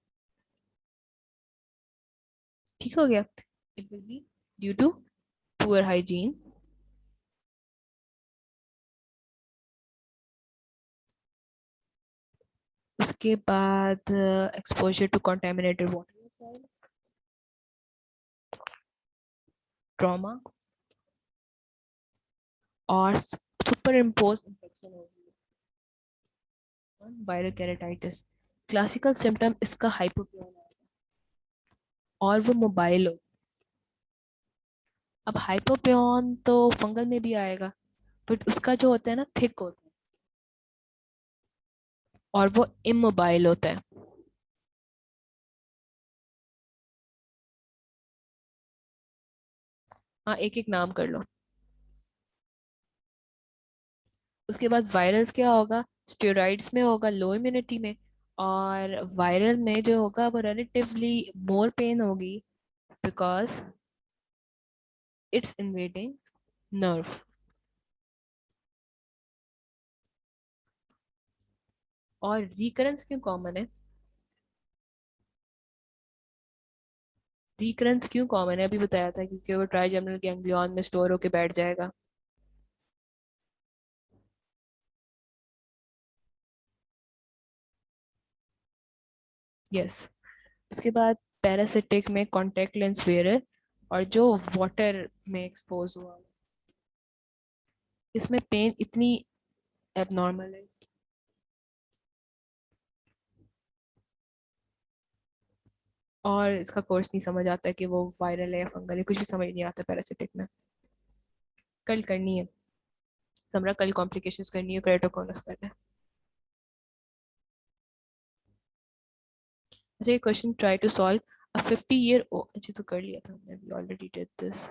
ठीक हो गया, it will be due to poor hygiene. उसके बाद exposure to contaminated water, trauma, और सुपर इम्पोज इन्फेक्शन होगी, वायरल कैरेटाइटिस। क्लासिकल सिम्टम इसका हाइपोपियन है, और वो मोबाइल हो। अब हाइपोपियन तो फंगल में भी आएगा, बट उसका जो होता है ना थिक होता है, और वो इमोबाइल होता है। हाँ, एक एक नाम कर लो। उसके बाद वायरल्स क्या होगा, स्टेरॉइड्स में होगा लो इम्यूनिटी में, और वायरल में जो होगा वो रिलेटिवली मोर पेन होगी, बिकॉज इट्स इन्वेडिंग नर्व। और रिकरेंस क्यों कॉमन है, रिकरेंस क्यों कॉमन है, अभी बताया था, क्योंकि वो ट्राइजेमिनल गैंग्लियन में स्टोर होके बैठ जाएगा। यस। उसके बाद पैरासिटिक में कॉन्टेक्ट लेंस वेयर, और जो वाटर में एक्सपोज हुआ, इसमें पेन इतनी एबनॉर्मल है, और इसका कोर्स नहीं समझ आता कि वो वायरल है या फंगल है, कुछ भी समझ नहीं आता पैरासिटिक में। कल करनी है समरा, कल कॉम्प्लिकेशंस करनी है, केराटोकॉनस करना है। अच्छा, ये question try to solve a 50 year, अच्छा तो कर लिया था हमने, we already did this.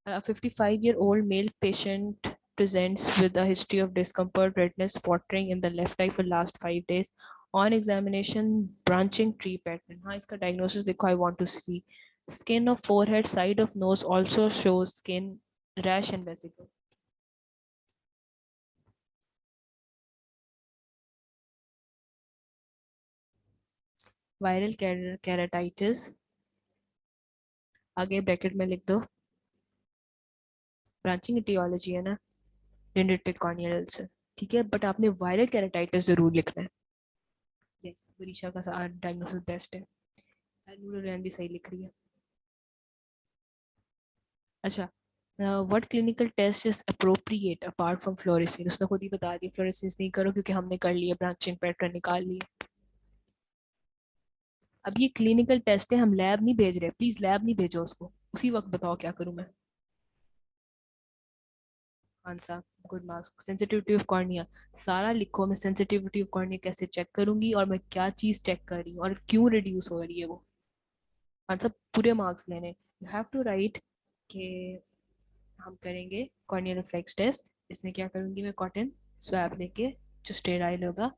A 55-year-old male patient presents with a history of discomfort, redness, spotting in the left eye for last 5 days. On examination, branching tree pattern. हाँ, इसका diagnosis देखो, I want to see. Skin of forehead, side of nose also shows skin rash and vesicle. Viral keratitis, आगे bracket में लिख दो। Branching etiology है ना, dendritic corneal ulcer. ठीक है, बट आपने वायरल कैरेटाइटिस जरूर लिखना है। यस, बुरीशा का डायग्नोसिस बेस्ट है। एलुलोलैन भी सही लिख रही है। अच्छा, what clinical test is appropriate apart from fluorescence? उसने खुद ही बता दिया फ्लोरेसेंस नहीं करो क्योंकि हमने कर लिया, ब्रांचिंग पैटर्न निकाल लिए। अब ये क्लिनिकल टेस्ट है, हम लैब नहीं भेज रहे, प्लीज लैब नहीं भेजो उसको। उसी वक्त बताओ क्या करूं मैं। Answer, good marks. Sensitivity of cornea, सारा लिखो। मैं सेंसिटिविटी ऑफ कॉर्निया कैसे चेक करूंगी और मैं क्या चीज चेक कर रही हूँ और क्यों रिड्यूस हो रही है वो। आंसर पूरे मार्क्स लेने। यू हैव टू राइट कि हम करेंगे कॉर्नियल रिफ्लेक्स टेस्ट। इसमें क्या करूंगी मैं, कॉटन स्वैब लेके जो स्टेराइल होगा,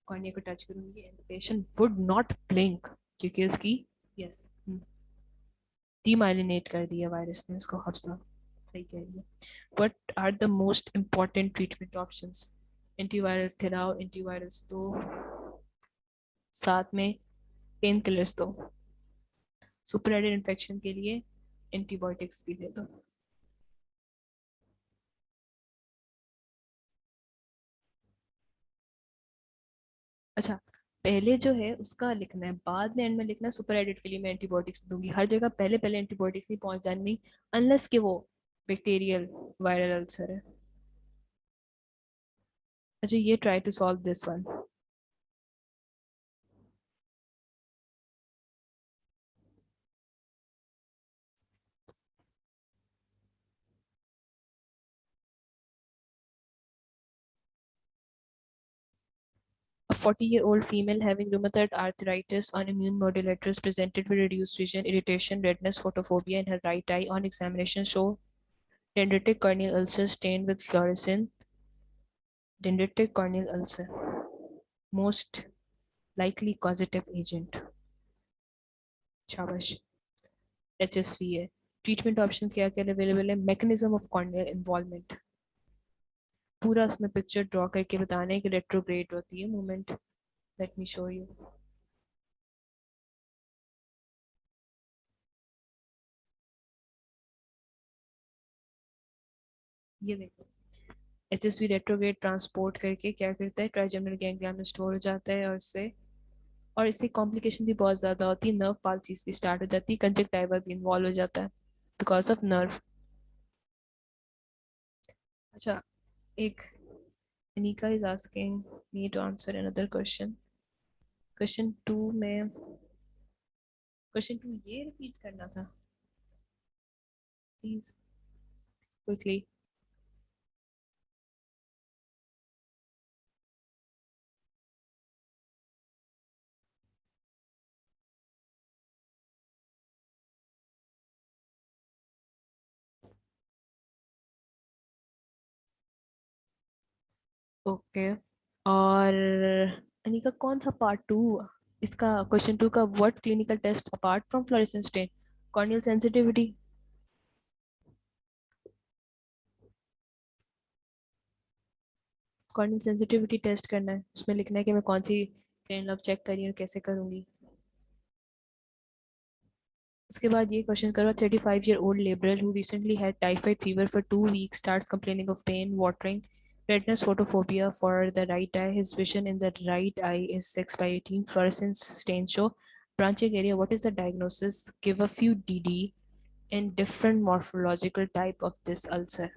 कॉर्निया को टच करूंगी and the patient would not blink क्योंकि उसकी, यस, डीमाइलिनेट कर दिया वायरस ने उसको। हफ्सा सही कह रही है। What are the most important treatment options? Antivirus खिलाओ, एंटीवायरस दो, साथ में पेन किलर्स दो, सुपर एडेड इन्फेक्शन के लिए एंटीबायोटिक्स भी दे दो। अच्छा, पहले जो है उसका लिखना है, बाद में एंड में लिखना है सुपर एडिट के लिए मैं एंटीबायोटिक्स दूंगी। हर जगह पहले पहले एंटीबायोटिक्स नहीं पहुंच जानी, अनलेस कि वो बैक्टीरियल वायरल अल्सर है। अच्छा, ये try to solve this one. A 40-year-old female having rheumatoid arthritis on immune modulators presented with reduced vision, irritation, redness, photophobia in her right eye. On examination, show dendritic corneal ulcer stained with fluorescent. Dendritic corneal ulcer, most likely causative agent। शाबाश। HSV है। Treatment option क्या क्या available है? Mechanism of corneal involvement, पूरा उसमें picture draw करके बताना है कि रेट्रोग्रेड होती है movement. Let me show you. ये देखो, HSV रेट्रोग्रेड ट्रांसपोर्ट करके क्या करता है, ट्राइजेमिनल गैंग्लिया में स्टोर हो जाता है और उससे, और इससे कॉम्प्लिकेशन भी बहुत ज़्यादा होती है, नर्व पाल्सीज भी स्टार्ट हो जाती है, कंजक्टाइवा भी इन्वॉल्व हो जाता है बिकॉज ऑफ नर्व। अच्छा, एक Anika is asking me to answer another question. Question two में, क्वेश्चन टू ये रिपीट करना था प्लीज, क्विकली। ओके, और अनिका कौन सा पार्ट टू इसका, क्वेश्चन टू का? What clinical test apart from fluorescence stain? Corneal sensitivity. Corneal sensitivity test करना है, उसमें लिखना है कि मैं कौन सी क्रेन लव चेक करी और कैसे करूंगी। उसके बाद ये क्वेश्चन करो, 35-year-old laborer who recently had typhoid fever for 2 weeks starts complaining of pain, watering, redness, photophobia for the right eye. His vision in the right eye is 6/18, fluorescence stains show branching area. What is the diagnosis? Give a few DD and different morphological type of this ulcer.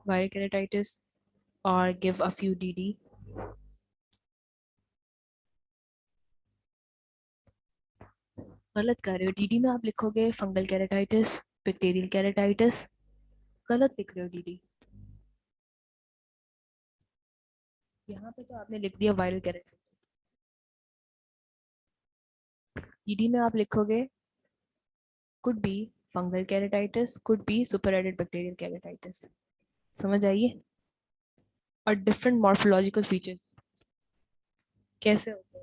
Viral keratitis or give a few DD? गलत कर रहे हो, DD में आप लिखोगे fungal keratitis, bacterial keratitis, गलत लिख रहे हो डीडी। यहाँ पे तो आपने लिख दिया वायरल केराटाइटिस। डीडी में आप लिखोगे could be fungal keratitis, could be super added bacterial keratitis. समझ आइए? और डिफरेंट मॉर्फोलॉजिकल फीचर कैसे होते हैं?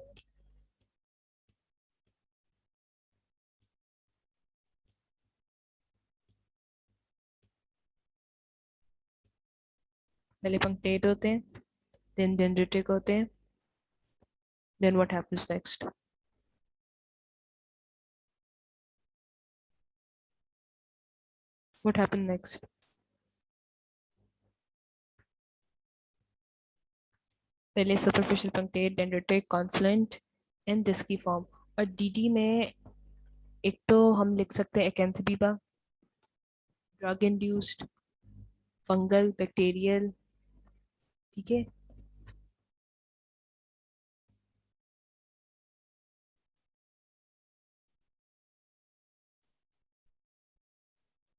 पहले पंक्टेट होते हैं, देन डेंड्रिटिक होते हैं, then what happens next? What happen next? पहले superficial punctate dendritic confluent and disciform. और डीडी में एक तो हम लिख सकते हैं acanthamoeba, drug induced, fungal, bacterial, ठीक है,